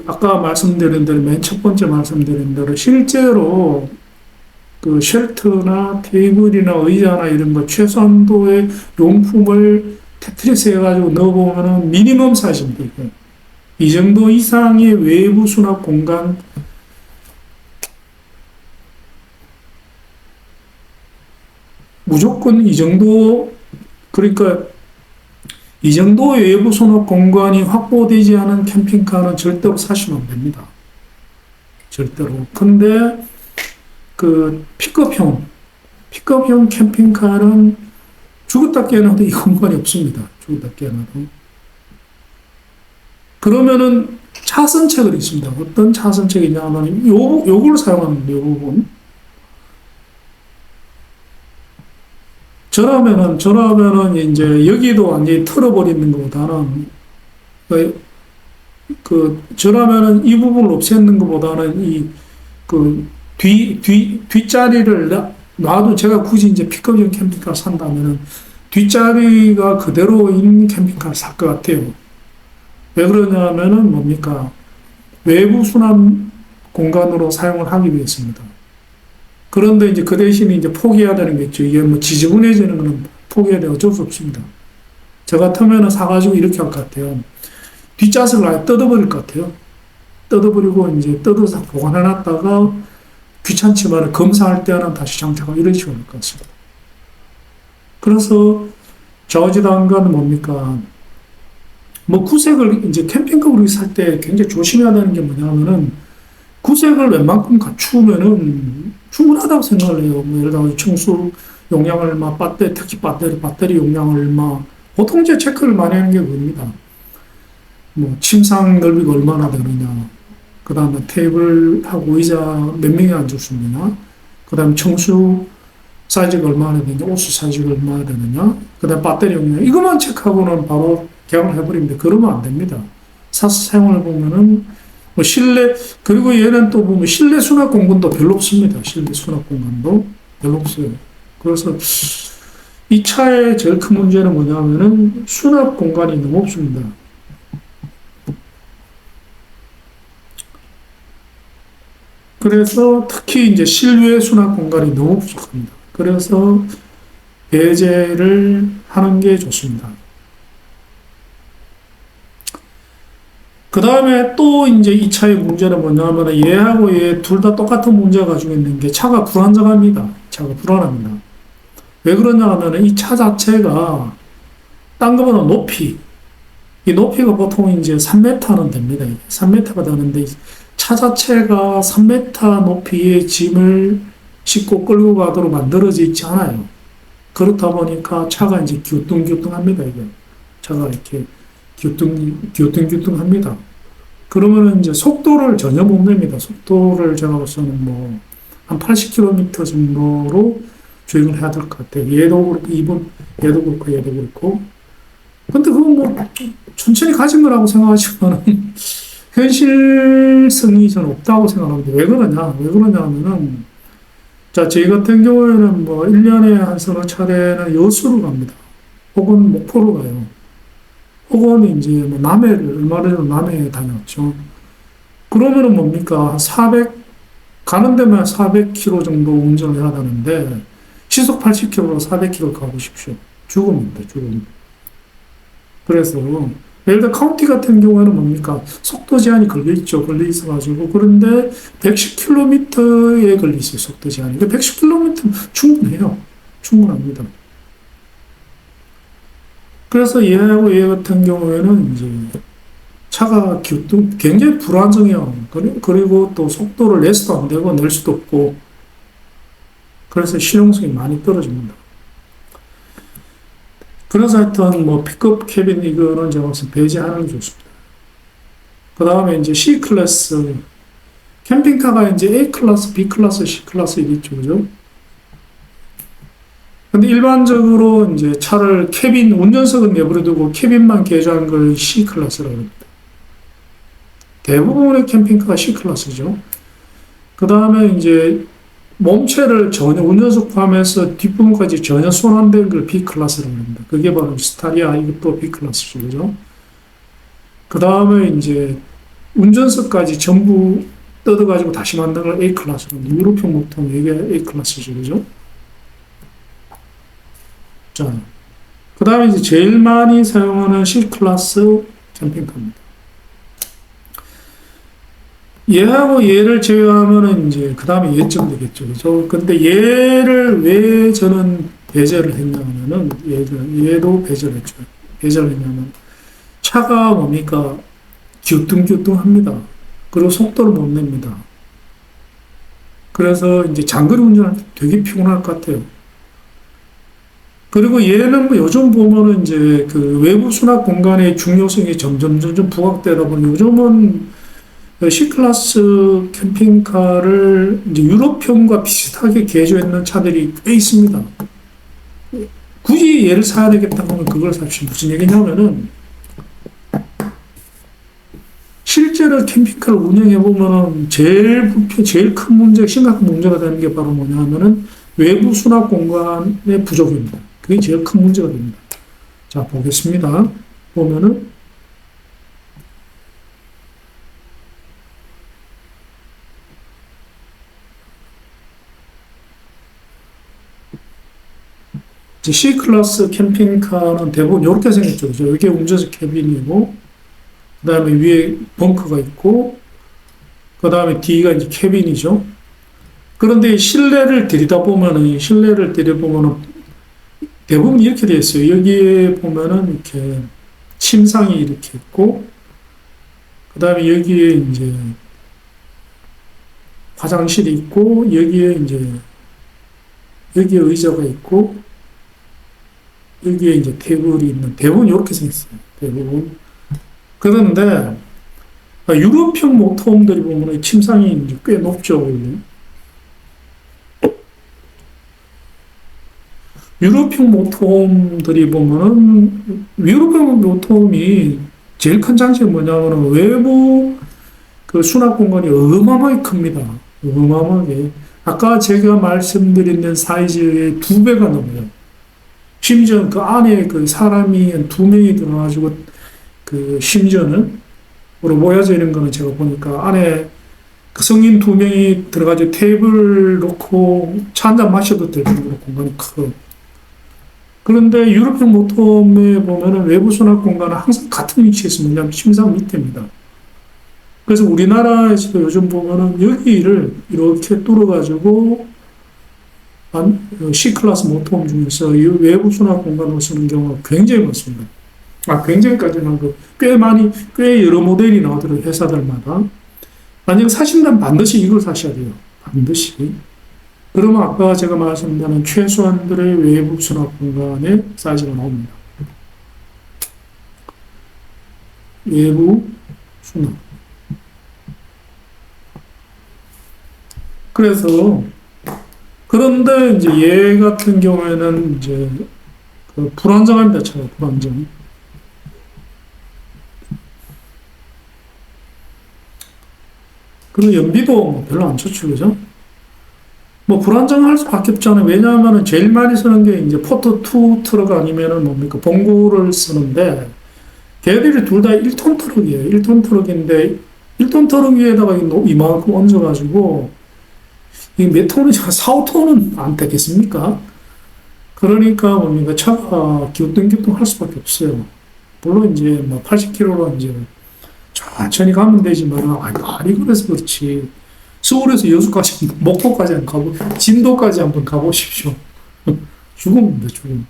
아까 말씀드린 대로, 맨 첫 번째 말씀드린 대로, 실제로 쉘터나 테이블이나 의자나 이런 거 최소한도의 용품을 테트리스 해가지고 넣어보면은 미니멈 사이즈입니다. 이게. 이 정도 이상의 외부 수납 공간, 무조건 이 정도, 그러니까 이 정도 외부 수납 공간이 확보되지 않은 캠핑카는 절대로 사시면 안 됩니다. 절대로. 근데 픽업형 캠핑카는 죽었다 깨어나도 이 공간이 없습니다. 죽었다 깨어나도. 그러면은 차선책을 있습니다. 어떤 차선책이냐 하면 요걸 사용하는 요 부분. 저라면은 이제 여기도 완전히 털어버리는 것보다는 저라면은 이 부분을 없애는 것보다는 뒷자리를 놔도, 제가 굳이 이제 픽업용 캠핑카를 산다면은 뒷자리가 그대로 있는 캠핑카를 살 것 같아요. 왜 그러냐면은 뭡니까? 외부 수납 공간으로 사용을 하기 위해서입니다. 그런데 이제 그 대신에 이제 포기해야 되는 게 있죠. 이게 뭐 지저분해지는 거는 포기해야 돼. 어쩔 수 없습니다. 저 같으면은 사가지고 이렇게 할 것 같아요. 뒷좌석을 아예 뜯어버릴 것 같아요. 뜯어버리고 이제 뜯어서 보관해놨다가 귀찮지만 검사할 때는 다시 장착하고 이런 식으로 할 것 같습니다. 그래서 좌우지단가는 뭡니까? 뭐 구색을 이제 캠핑카 우리 살 때 굉장히 조심해야 되는 게 뭐냐면은, 구색을 웬만큼 갖추면은 충분하다고 생각을 해요. 뭐 예를 들어 청소 용량 얼마, 특히 배터리 용량 얼마. 보통 이제 체크를 많이 하는 게 그겁니다. 뭐 침상 넓이가 얼마나 되느냐, 그 다음에 테이블하고 의자 몇 명이 앉을 수 있느냐, 그 다음에 청수 사이즈가 얼마나 되느냐, 옷수 사이즈가 얼마나 되느냐, 그 다음에 배터리 용량, 이것만 체크하고는 바로 계약을 해버립니다. 그러면 안 됩니다. 사용을 보면은 뭐 실내, 그리고 얘는 또 보면 실내 수납 공간도 별로 없습니다. 실내 수납 공간도 별로 없어요. 그래서 이 차의 제일 큰 문제는 뭐냐면은 수납 공간이 너무 없습니다. 그래서 특히 이제 실외 수납 공간이 너무 부족합니다. 그래서 배제를 하는 게 좋습니다. 그 다음에 또 이제 이 차의 문제는 뭐냐면, 얘하고 얘 둘 다 똑같은 문제가 가지고 있는 게 차가 불안정합니다. 차가 불안합니다. 왜 그러냐 하면 이 차 자체가 딴 거보다 이 높이가 보통 이제 3m는 됩니다. 3m가 되는데, 차 자체가 3m 높이의 짐을 싣고 끌고 가도록 만들어져 있지 않아요. 그렇다 보니까 차가 이제 기우뚱기우뚱합니다. 이게 차가 이렇게 기우뚱기우뚱합니다. 그러면은 이제 속도를 전혀 못 냅니다. 속도를 제가 봐서는 뭐 한 80km 정도로 주행을 해야 될 것 같아요. 얘도 그렇고, 얘도 그렇고, 얘도 그렇고. 근데 그건 뭐 천천히 가진 거라고 생각하시면은 현실성이 저는 없다고 생각합니다. 왜 그러냐 하면은, 자, 저희 같은 경우에는 뭐 1년에 한 서너 차례는 여수로 갑니다. 혹은 목포로 가요. 혹은 이제 뭐 얼마 전에 남해에 다녔죠. 그러면은 뭡니까? 가는 데만 400km 정도 운전을 해야 되는데, 시속 80km로 400km 가보십시오. 죽음입니다, 죽음. 그래서, 예를 들어 카운티 같은 경우에는 뭡니까? 속도 제한이 걸려 있어가지고, 그런데 110km에 걸려 있어요, 속도 제한이. 110km 충분해요. 충분합니다. 그래서 얘하고 얘 같은 경우에는 이제 차가 굉장히 불안정해요. 그리고 또 속도를 내서도 안 되고 낼 수도 없고, 그래서 실용성이 많이 떨어집니다. 그래서 하여튼 뭐 픽업 캐빈 이거는 제가 봐서 배제하는 게 좋습니다. 그 다음에 이제 C클래스 캠핑카가 이제 A클래스, B클래스, C클래스 이렇죠, 그죠? 근데 일반적으로 이제 차를 운전석은 내버려두고 캐빈만 개조한 걸 C클래스라고 합니다. 대부분의 캠핑카가 C클래스죠. 그 다음에 이제 몸체를 전혀 운전석 포함해서 뒷부분까지 전혀 손안된 걸 B클래스라고 합니다. 그게 바로 스타리아, 이것도 B클래스죠. 그죠? 그 다음에 이제 운전석까지 전부 뜯어가지고 다시 만든 걸 A클래스로 합니다. 유로평 모터 이게 A클래스죠. 그죠? 자, 그 다음에 이제 제일 많이 사용하는 C클래스 캠핑카입니다. 얘하고 얘를 제외하면은 이제 그 다음에 얘점 되겠죠. 그죠? 근데 얘를 왜 저는 배제를 했냐면은 얘도 배제를 했죠. 배제를 했냐면 차가 뭡니까? 기우뚱기우뚱합니다. 그리고 속도를 못 냅니다. 그래서 이제 장거리 운전할 때 되게 피곤할 것 같아요. 그리고 얘는 뭐 요즘 보면은 이제 그 외부 수납 공간의 중요성이 점점 부각되다 보니 요즘은 C클래스 캠핑카를 이제 유럽형과 비슷하게 개조했는 차들이 꽤 있습니다. 굳이 얘를 사야 되겠다 하면 그걸 삽시다. 무슨 얘기냐면은 실제로 캠핑카를 운영해보면은 제일 큰 문제, 심각한 문제가 되는 게 바로 뭐냐면은 외부 수납 공간의 부족입니다. 그게 제일 큰 문제가 됩니다. 자, 보겠습니다. 보면은 C클래스 캠핑카는 대부분 이렇게 생겼죠. 그죠? 이게 운전석 캐빈이고, 그 다음에 위에 벙커가 있고, 그 다음에 D가 이제 캐빈이죠. 그런데 실내를 들여다보면은 대부분 이렇게 되어 있어요. 여기에 보면은 이렇게 침상이 이렇게 있고, 그 다음에 여기에 이제 화장실이 있고, 여기에 의자가 있고, 여기에 이제 테이블이 있는, 대부분 이렇게 생겼어요. 대부분. 그런데, 유럽형 모터홈들이 보면 침상이 이제 꽤 높죠. 유럽형 모터홈들이 보면은, 유럽형 모터홈이 제일 큰 장점이 뭐냐면은 외부 그 수납 공간이 어마어마하게 큽니다. 어마어마하게. 아까 제가 말씀드린 사이즈의 2배가 넘어요. 심지어 그 안에 그 사람이 2명이 들어가지고 그 심지어는 우리 모여져 있는 거는 제가 보니까 안에 그 성인 2명이 들어가지고 테이블 놓고 차 한잔 마셔도 될 정도로 공간이 커요. 그런데 유럽형 모터홈에 보면은 외부 수납 공간은 항상 같은 위치에 있으면 뭐냐면 침상 밑에입니다. 그래서 우리나라에서도 요즘 보면은 여기를 이렇게 뚫어가지고 C클래스 모터홈 중에서 이 외부 수납 공간을 쓰는 경우가 굉장히 많습니다. 굉장히까지는 꽤 여러 모델이 나오더라고요, 회사들마다. 만약 사신다면 반드시 이걸 사셔야 돼요. 반드시. 그러면 아까 제가 말씀드린 최소한들의 외부 수납 공간의 사이즈가 나옵니다. 외부 수납. 그래서 그런데 이제 얘 같은 경우에는 이제 그 불안정합니다. 차가 불안정. 그리고 연비도 별로 안 좋죠, 그죠? 뭐 불안정할 수밖에 없잖아요. 왜냐하면은 제일 많이 쓰는 게 이제 포터2 트럭 아니면은 뭡니까 봉고를 쓰는데 걔들이 둘 다 1톤 트럭이에요. 1톤 트럭인데 1톤 트럭 위에다가 이만큼 얹어가지고 이 몇 톤은 4, 5톤은 안 되겠습니까? 그러니까 뭡니까 차가 기우뚱기우뚱 할 수밖에 없어요. 물론 이제 뭐 80km로 이제 천천히 가면 되지만 아니 그래서 그렇지. 서울에서 여수까지 목포까지 한번 가보, 진도까지 한번 가보십시오. 죽음입니다, 죽음.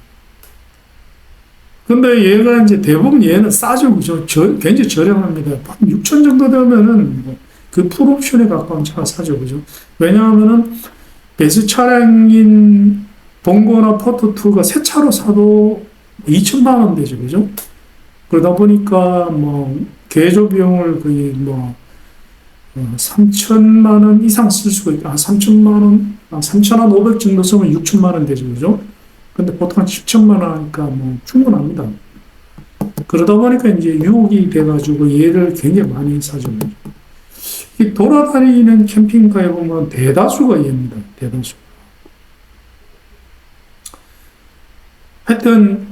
근데 얘가 이제 대부분 얘는 싸죠, 그죠? 굉장히 저렴합니다. 6천 정도 되면은 그 풀옵션에 가까운 차가 싸죠, 그죠? 왜냐하면은 베이스 차량인 봉고나 포터2가 새 차로 사도 2천만 원 되죠, 그죠? 그러다 보니까 뭐 개조 비용을 거의 뭐 3천만 원 이상 쓸 수가 있다. 3천만 원, 3,500 정도 쓰면 6천만 원 되죠, 그죠? 근데 보통 한 7천만 원 하니까 뭐 충분합니다. 그러다 보니까 이제 유혹이 돼가지고 얘를 굉장히 많이 사죠. 이 돌아다니는 캠핑카에 보면 대다수가 얘입니다. 대다수. 하여튼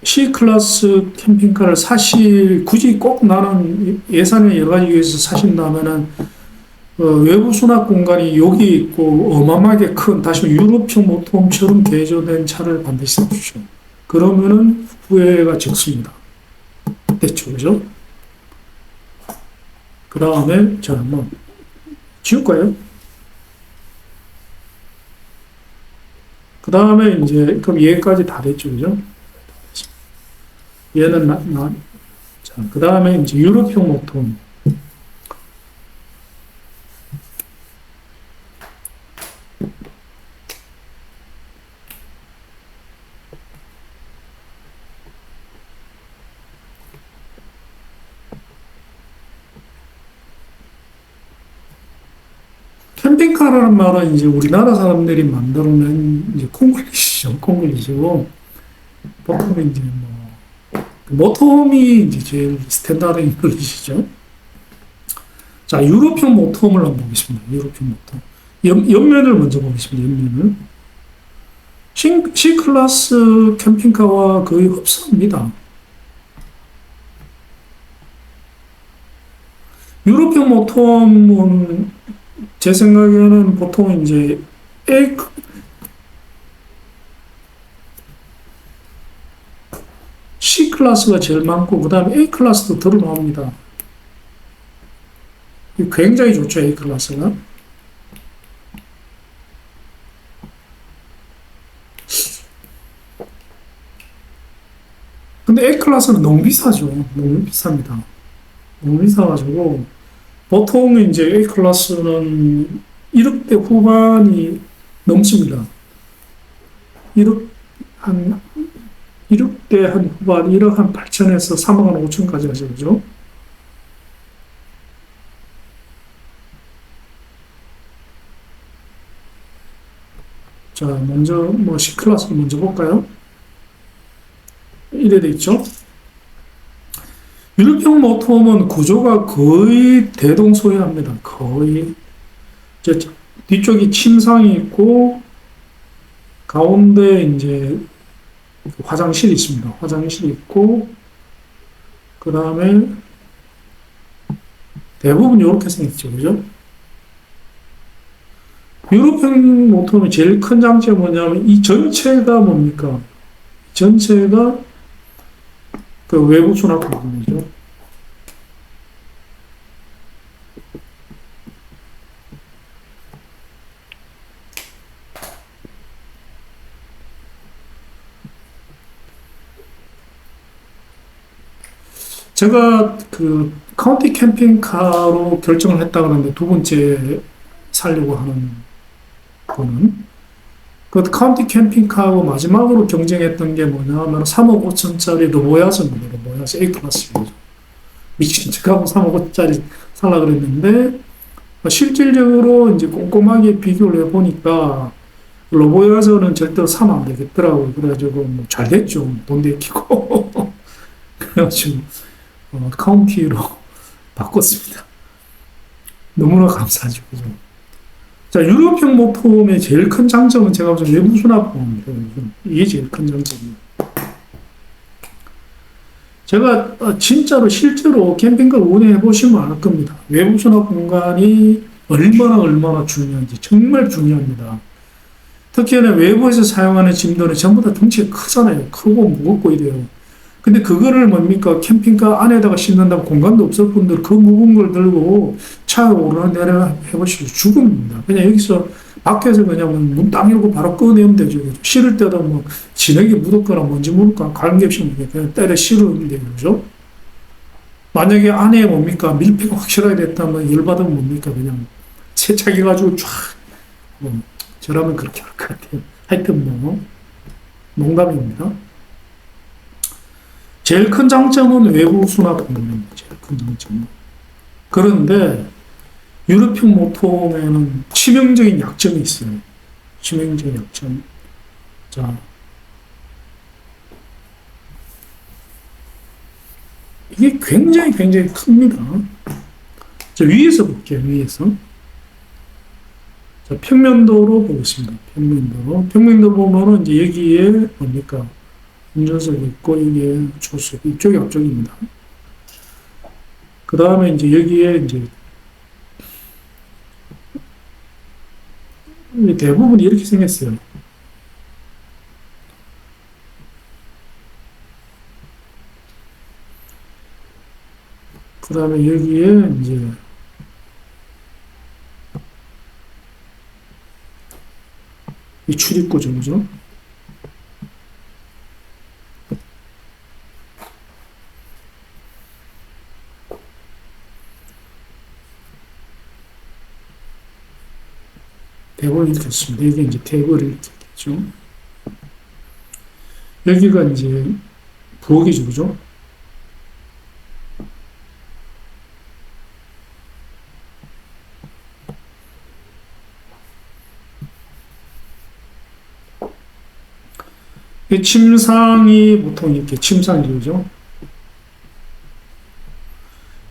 C클래스 캠핑카를 굳이 꼭 나는 예산을 여러 가지 위해서 사신다면은 외부 수납 공간이 여기 있고 어마어마하게 큰 다시 유럽형 모터홈처럼 개조된 차를 반드시 사주십시오. 그러면은 후회가 적습니다. 됐죠, 그죠? 그 다음에 자 한번 지울까요? 그 다음에 이제 그럼 얘까지 다 됐죠, 그죠? 얘는 자, 그 다음에 이제 유럽형 모터홈. 캠핑카라는 말은 이제 우리나라 사람들이 만들어낸 이제 콩글리시죠. 콩글리시고, 보통 이제 모터홈이 이제 제일 스탠다드 잉글리시죠. 자, 유럽형 모터홈을 한번 보겠습니다. 유럽형 모터. 옆면을 먼저 보겠습니다. 옆면을. C클래스 캠핑카와 거의 흡사합니다. 유럽형 모터홈은 제 생각에는 보통 이제 C클래스가 제일 많고, 그 다음에 A클래스도 들어 나옵니다. 굉장히 좋죠, A클래스가. 근데 A클래스는 너무 비싸죠. 너무 비쌉니다. 너무 비싸가지고, 보통 이제 A클래스는 1억대 후반이 넘습니다. 1억대 한 후반, 1억 한 8천에서 3억 한 5천까지 하죠, 그죠? 자, 먼저 C클래스 먼저 볼까요? 이래 돼 있죠? 유럽형 모터홈은 구조가 거의 대동소이합니다. 거의. 뒤쪽이 침상이 있고, 가운데 이제 화장실이 있습니다. 화장실이 있고, 그 다음에 대부분 이렇게 생겼죠. 그죠? 유럽형 모터홈의 제일 큰 장점이 뭐냐면, 이 전체가 뭡니까? 전체가 그 외부 수납 공간이죠. 제가 그 카운티 캠핑카로 결정을 했다 그러는데 두 번째 살려고 하는 거는 그 카운티 캠핑카하고 마지막으로 경쟁했던 게 뭐냐면 3억 5천짜리 로보야스입니다. 로보야스 A클래스죠. 미친 척하고 3억 5천짜리 살라 그랬는데 실질적으로 이제 꼼꼼하게 비교를 해보니까 로보야스는 절대로 사면 안 되겠더라고요. 그래가지고 잘 됐죠. 돈도 아끼고 그래가지고 카운티로 바꿨습니다. 너무나 감사하죠. 그죠? 자, 유럽형 모터홈의 제일 큰 장점은 제가 보기엔 외부 수납공입니다. 이게 제일 큰 장점입니다. 제가 진짜로 실제로 캠핑카를 운행해 보시면 알 겁니다. 외부 수납 공간이 얼마나 중요한지 정말 중요합니다. 특히나 외부에서 사용하는 짐들은 전부 다 덩치가 크잖아요. 크고 무겁고 이래요. 근데 그거를 뭡니까? 캠핑카 안에다가 싣는다고 공간도 없을 분들 그 무거운 걸 들고 차에 오르내려 해보시죠. 죽습니다. 그냥 여기서 밖에서 그냥 문 딱 열고 바로 꺼내면 되죠. 실을 때도 뭐 진흙이 묻었거나 뭔지 묻을까 관계없이 그냥 때려 실으면 되죠. 그죠? 만약에 안에 뭡니까? 밀폐가 확실하게 됐다면 열받으면 뭡니까? 그냥 세차게 가지고 쫙 저라면 그렇게 할 것 같아요. 하여튼 농담입니다. 제일 큰 장점은 외부 수납 공간입니다. 제일 큰 장점은. 그런데 유럽형 모터홈에는 치명적인 약점이 있어요. 치명적인 약점. 자, 이게 굉장히 굉장히 큽니다. 자, 위에서 볼게요, 위에서. 자, 평면도로 보겠습니다. 평면도로. 평면도 보면은 이제 여기에 뭡니까? 운전석이 있고, 이게 조수, 이쪽이 앞쪽입니다. 그 다음에 이제 여기에 이제 대부분 이렇게 생겼어요. 그 다음에 여기에 이제 이 출입구죠, 그죠? 대본을 이렇게 했습니다. 이게 이제 대본을 이렇게 했죠. 여기가 이제 부엌이죠, 그죠? 이 침상이 보통 이렇게 침상이죠.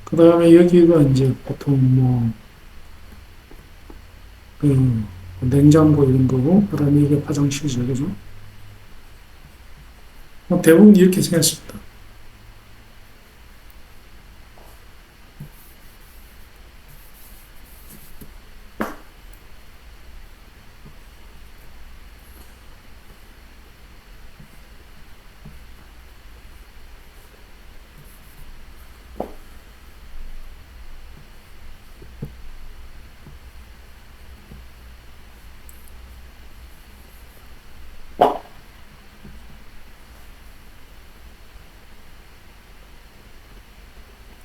그 다음에 여기가 이제 보통 뭐, 그, 냉장고 이런 거고, 그 다음에 이게 화장실이죠, 그죠? 뭐 대부분 이렇게 생겼습니다.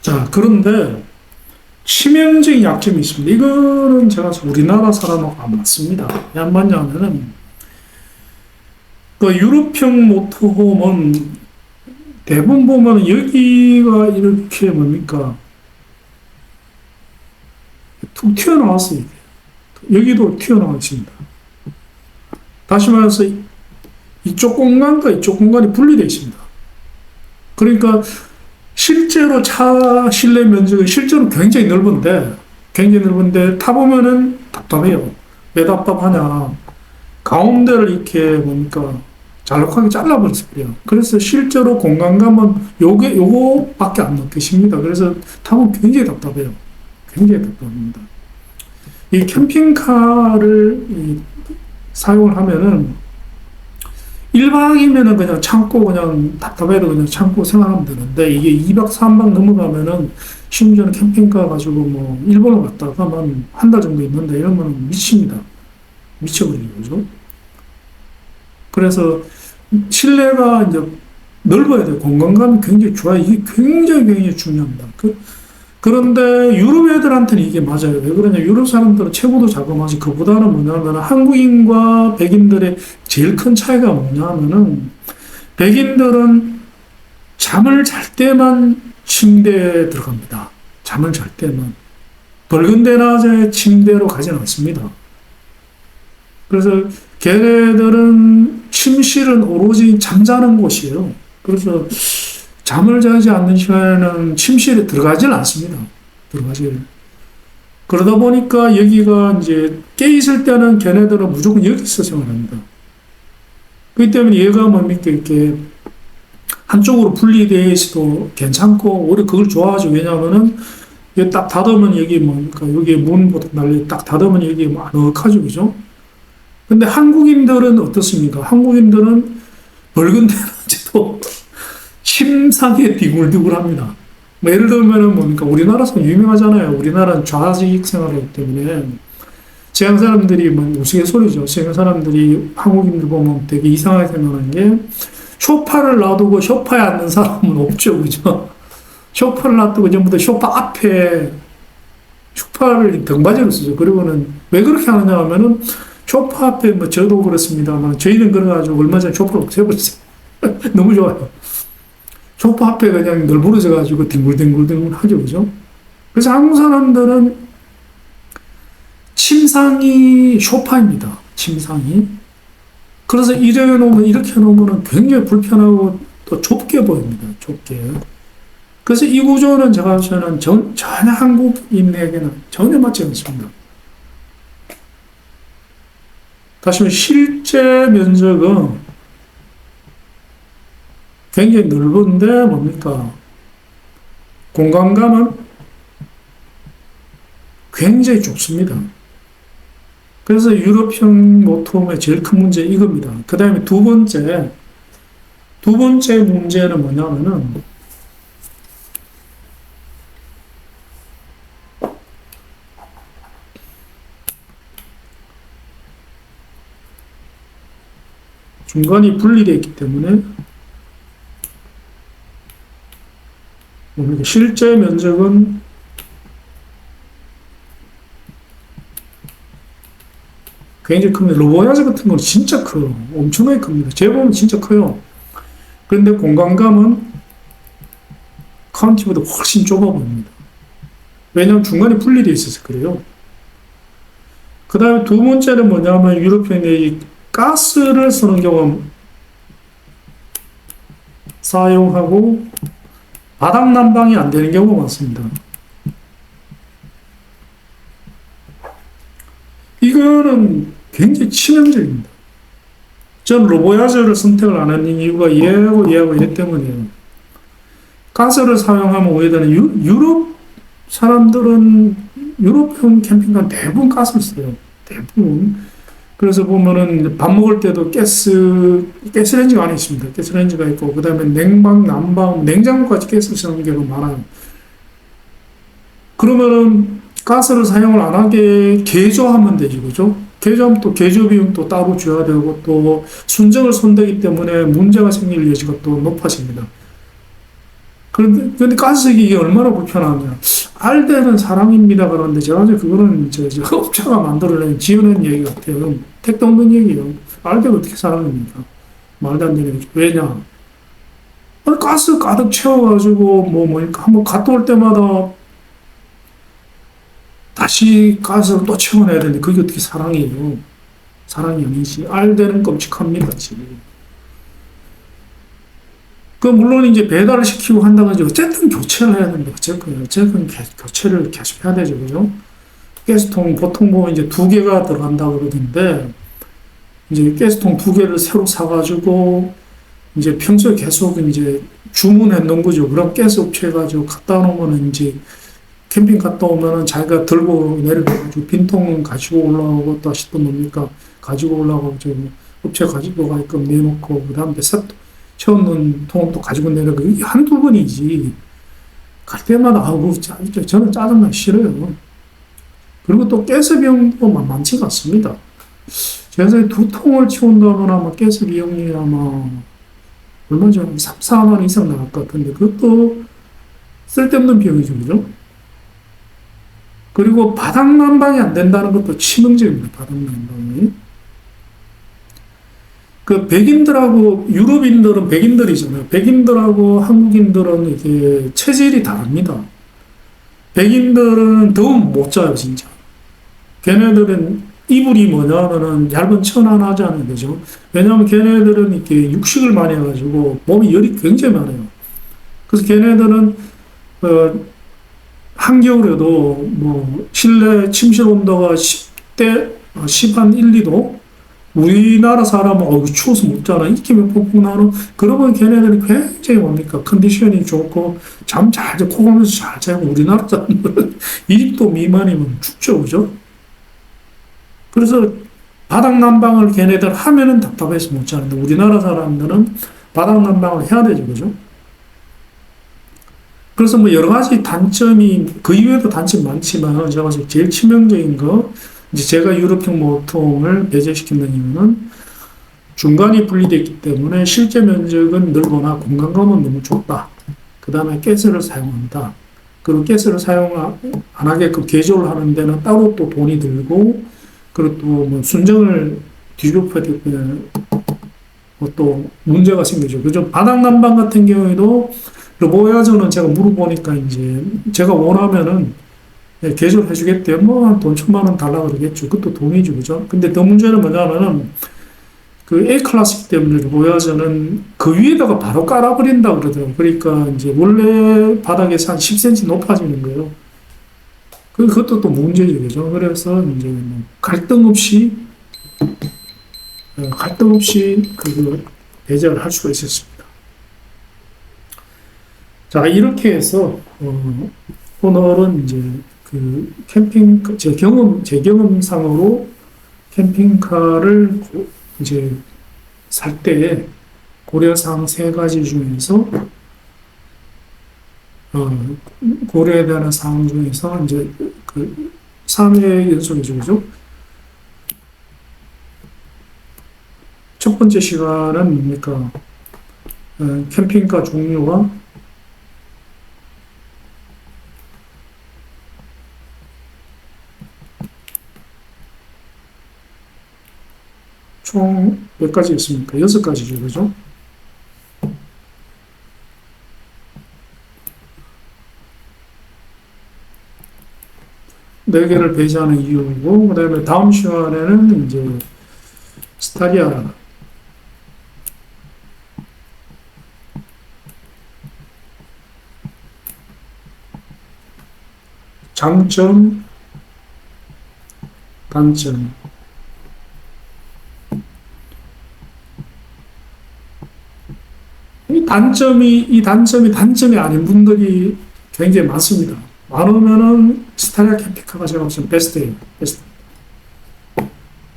자, 그런데 치명적인 약점이 있습니다. 이거는 제가 우리나라 사람하고 안 맞습니다. 왜 안 맞냐면은, 그 유럽형 모터홈은 대부분 보면 여기가 이렇게 뭡니까? 툭 튀어나왔어요. 여기도 튀어나와 있습니다. 다시 말해서 이쪽 공간과 이쪽 공간이 분리되어 있습니다. 그러니까 실제로 차 실내 면적은 실제로 굉장히 넓은데 타보면은 답답해요. 왜 답답하냐. 가운데를 이렇게 뭡니까 잘록하게 잘라버렸어요. 그래서 실제로 공간감은 요거밖에 안 느끼십니다. 그래서 타면 굉장히 답답해요. 굉장히 답답합니다. 이 캠핑카를 사용을 하면은 1박이면은 그냥 참고 그냥 답답해도 그냥 참고 생활하면 되는데 이게 2박 3박 넘어가면은 심지어는 캠핑카 가지고 뭐 일본을 갔다가만 한 달 정도 있는데 이러면 미칩니다. 미쳐버리는 거죠. 그래서 실내가 이제 넓어야 돼요. 공간감이 굉장히 좋아요. 이게 굉장히 중요합니다. 그런데 유럽 애들한테는 이게 맞아요. 왜 그러냐. 유럽 사람들은 체구도 자그마하지 그보다는 뭐냐면 한국인과 백인들의 제일 큰 차이가 뭐냐면은 백인들은 잠을 잘 때만 침대에 들어갑니다. 잠을 잘 때만. 밝은 대낮에 침대로 가진 않습니다. 그래서 걔네들은 침실은 오로지 잠자는 곳이에요. 그래서 잠을 자지 않는 시간에는 침실에 들어가질 않습니다. 그러다 보니까 여기가 이제 깨있을 때는 걔네들은 무조건 여기서 생활합니다. 그렇기 때문에 얘가 뭡니까, 이렇게 한쪽으로 분리되어 있어도 괜찮고, 오히려 그걸 좋아하죠. 왜냐하면은, 여기 딱 닫으면 여기 뭡니까, 여기 문보다 달리 딱 닫으면 여기 뭐 아늑하죠. 그죠? 근데 한국인들은 어떻습니까? 한국인들은 밝은 데는지도 침상에 디굴디굴합니다. 뭐 예를 들면은 뭡니까? 우리나라에서 유명하잖아요. 우리나라는 좌식 생활하기 때문에 서양 사람들이 뭐 우스갯소리죠. 서양 사람들이 한국인들 보면 되게 이상하게 생각하는 게 소파를 놔두고 소파에 앉는 사람은 없죠, 그죠? 소파를 놔두고 전부 다 소파 앞에 소파를 등받이로 쓰죠. 그리고는 왜 그렇게 하느냐 하면은 소파 앞에 뭐 저도 그렇습니다만 저희는 그래가지고 얼마 전에 소파를 없애버렸어요. 너무 좋아요. 소파 앞에 그냥 널브러져가지고 뒹굴뒹굴 하죠, 그죠? 그래서 한국 사람들은 침상이 소파입니다. 침상이. 그래서 이렇게 해놓으면 굉장히 불편하고 또 좁게 보입니다. 좁게. 그래서 이 구조는 제가 봐서는 전혀 한국인에게는 전혀 맞지 않습니다. 다시 말해 실제 면적은 굉장히 넓은데 뭡니까? 공간감은 굉장히 좁습니다. 그래서 유럽형 모톰의 제일 큰 문제 이겁니다. 그 다음에 두 번째 문제는 뭐냐면은 중간이 분리되어 있기 때문에 실제 면적은 굉장히 큽니다. 로보야즈 같은 건 진짜 커요. 엄청나게 큽니다. 재보면 진짜 커요. 그런데 공간감은 카운티보다 훨씬 좁아 보입니다. 왜냐하면 중간에 분리되어 있어서 그래요. 그 다음에 두 번째는 뭐냐면 유럽형의 가스를 쓰는 경우 사용하고 바닥 난방이 안 되는 경우가 많습니다. 이거는 굉장히 치명적입니다. 전 로보야즈를 선택을 안 하는 이유가 이해하고 이랬기 때문이에요. 가스를 사용하면 오히려 유럽 사람들은 유럽형 캠핑카 대부분 가스를 써요. 대부분. 그래서 보면은 밥 먹을 때도 가스레인지가 안에 있습니다. 가스레인지가 있고, 그 다음에 냉방, 난방, 냉장고까지 가스를 쓰는 경우가 많아요. 그러면은 가스를 사용을 안 하게 개조하면 되지, 그죠? 개조하면 또 개조 비용 또 따로 줘야 되고, 또 순정을 손대기 때문에 문제가 생길 여지가 또 높아집니다. 그런데 가스색이 이게 얼마나 불편하냐. 알데는 사랑입니다. 그런데 제가 그거는 업체가 만들어낸 지어낸 얘기 같아요. 택도 없는 얘기예요. 알데가 어떻게 사랑입니까? 말도 안 되는 얘기죠. 왜냐? 아니, 가스 가득 채워가지고, 한번 갔다 올 때마다 다시 가스를 또 채워내야 되는데, 그게 어떻게 사랑이에요? 사랑이 아니지. 알데는 끔찍합니다, 지금. 물론 이제 배달을 시키고 한다고 하지, 어쨌든 교체를 해야 됩니다. 어쨌든 교체를 계속 해야 되죠. 그죠? 가스통, 보통 보면 이제 2개가 들어간다고 그러던데, 이제 가스통 2개를 새로 사가지고, 이제 평소에 계속 이제 주문해 놓은 거죠. 그럼 가스 업체 가지고 갖다 놓으면 이제 캠핑 갔다 오면은 자기가 들고 내려가지고 빈통 가지고 올라오고 다시 또 뭡니까? 가지고 올라가고 업체 가지고 가게끔 내놓고, 그 다음에 채워놓은 통은 또 가지고 내려가. 이게 한두 번이지. 갈 때마다, 저는 짜증나기 싫어요. 그리고 또 가스 비용도 많지가 않습니다. 제가 2통을 채운다거나, 가스 비용이 얼마 전에 3, 4만 이상 나갈 것 같은데, 그것도 쓸데없는 비용이죠, 그죠? 그리고 바닥 난방이 안 된다는 것도 치명적입니다, 바닥 난방이. 백인들하고, 유럽인들은 백인들이잖아요. 백인들하고 한국인들은 이게 체질이 다릅니다. 백인들은 더우면 못 자요, 진짜. 걔네들은 이불이 뭐냐면은 얇은 천 하나 하잖아요, 그죠? 왜냐하면 걔네들은 이렇게 육식을 많이 해가지고 몸이 열이 굉장히 많아요. 그래서 걔네들은, 한겨울에도 실내 침실 온도가 10한 1, 2도? 우리나라 사람은 추워서 못 자나 이렇게 펑펑 나오는. 그러면 걔네들이 굉장히 컨디션이 좋고 잠 잘 자, 코 골면서 잘 자고. 우리나라 사람들은 20도 미만이면 춥죠, 그죠? 그래서 바닥 난방을 걔네들 하면은 답답해서 못 자는데, 우리나라 사람들은 바닥 난방을 해야 되죠, 그죠? 그래서 여러 가지 단점이, 그 이외에도 단점이 많지만, 제가 제일 치명적인 거, 이제 제가 유럽형 모통을 배제시키는 이유는 중간이 분리되어 있기 때문에 실제 면적은 넓거나 공간감은 너무 좁다. 그 다음에 가스를 사용한다. 그리고 가스를 사용 안 하게끔 개조를 하는 데는 따로 또 돈이 들고, 그리고 또 순정을 뒤집어야 되면 또 문제가 생기죠. 그죠? 바닥 난방 같은 경우에도 로보야즈는 제가 물어보니까 이제 제가 원하면은 개조를 해주겠대요. 한 돈 1,000만 원 달라 그러겠죠. 그것도 돈이죠, 그죠? 근데 더 문제는 뭐냐면은, 그 A 클래식 때문에 보야저는 그 위에다가 바로 깔아버린다 그러더라고요. 그러니까 이제 원래 바닥에서 한 10cm 높아지는 거예요. 그것도 또 문제죠. 그죠? 그래서 이제 뭐 갈등 없이 그 배제를 할 수가 있었습니다. 자, 이렇게 해서, 오늘은 이제 그 제 경험상으로 캠핑카를 이제 살 때 고려사항 세 가지 중에서, 고려해야 되는 사항 중에서 이제 그 3회 연속이죠. 그죠? 첫 번째 시간은 뭡니까? 캠핑카 종류와 총 몇 가지 있습니까? 6가지죠. 그죠? 네 개를 배제하는 이유고, 그 다음에 다음 시간에는 이제 스타리아, 장점, 단점. 이 단점이 단점이 아닌 분들이 굉장히 많습니다. 많으면은 스타리아 캠핑카가 제가 보기엔 베스트예요. 베스트.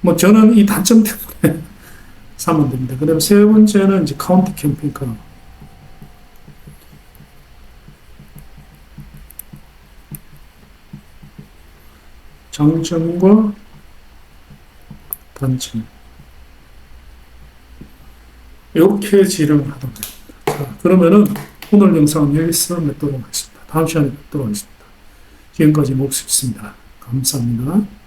뭐 저는 이 단점 때문에 사면 됩니다. 그 다음에 세 번째는 이제 카운티 캠핑카. 장점과 단점. 이렇게 진행을 하도록 합니다. 자, 그러면은 오늘 영상은 여기서 맺도록 하겠습니다. 다음 시간에 뵙도록 하겠습니다. 지금까지 목수였습니다. 감사합니다.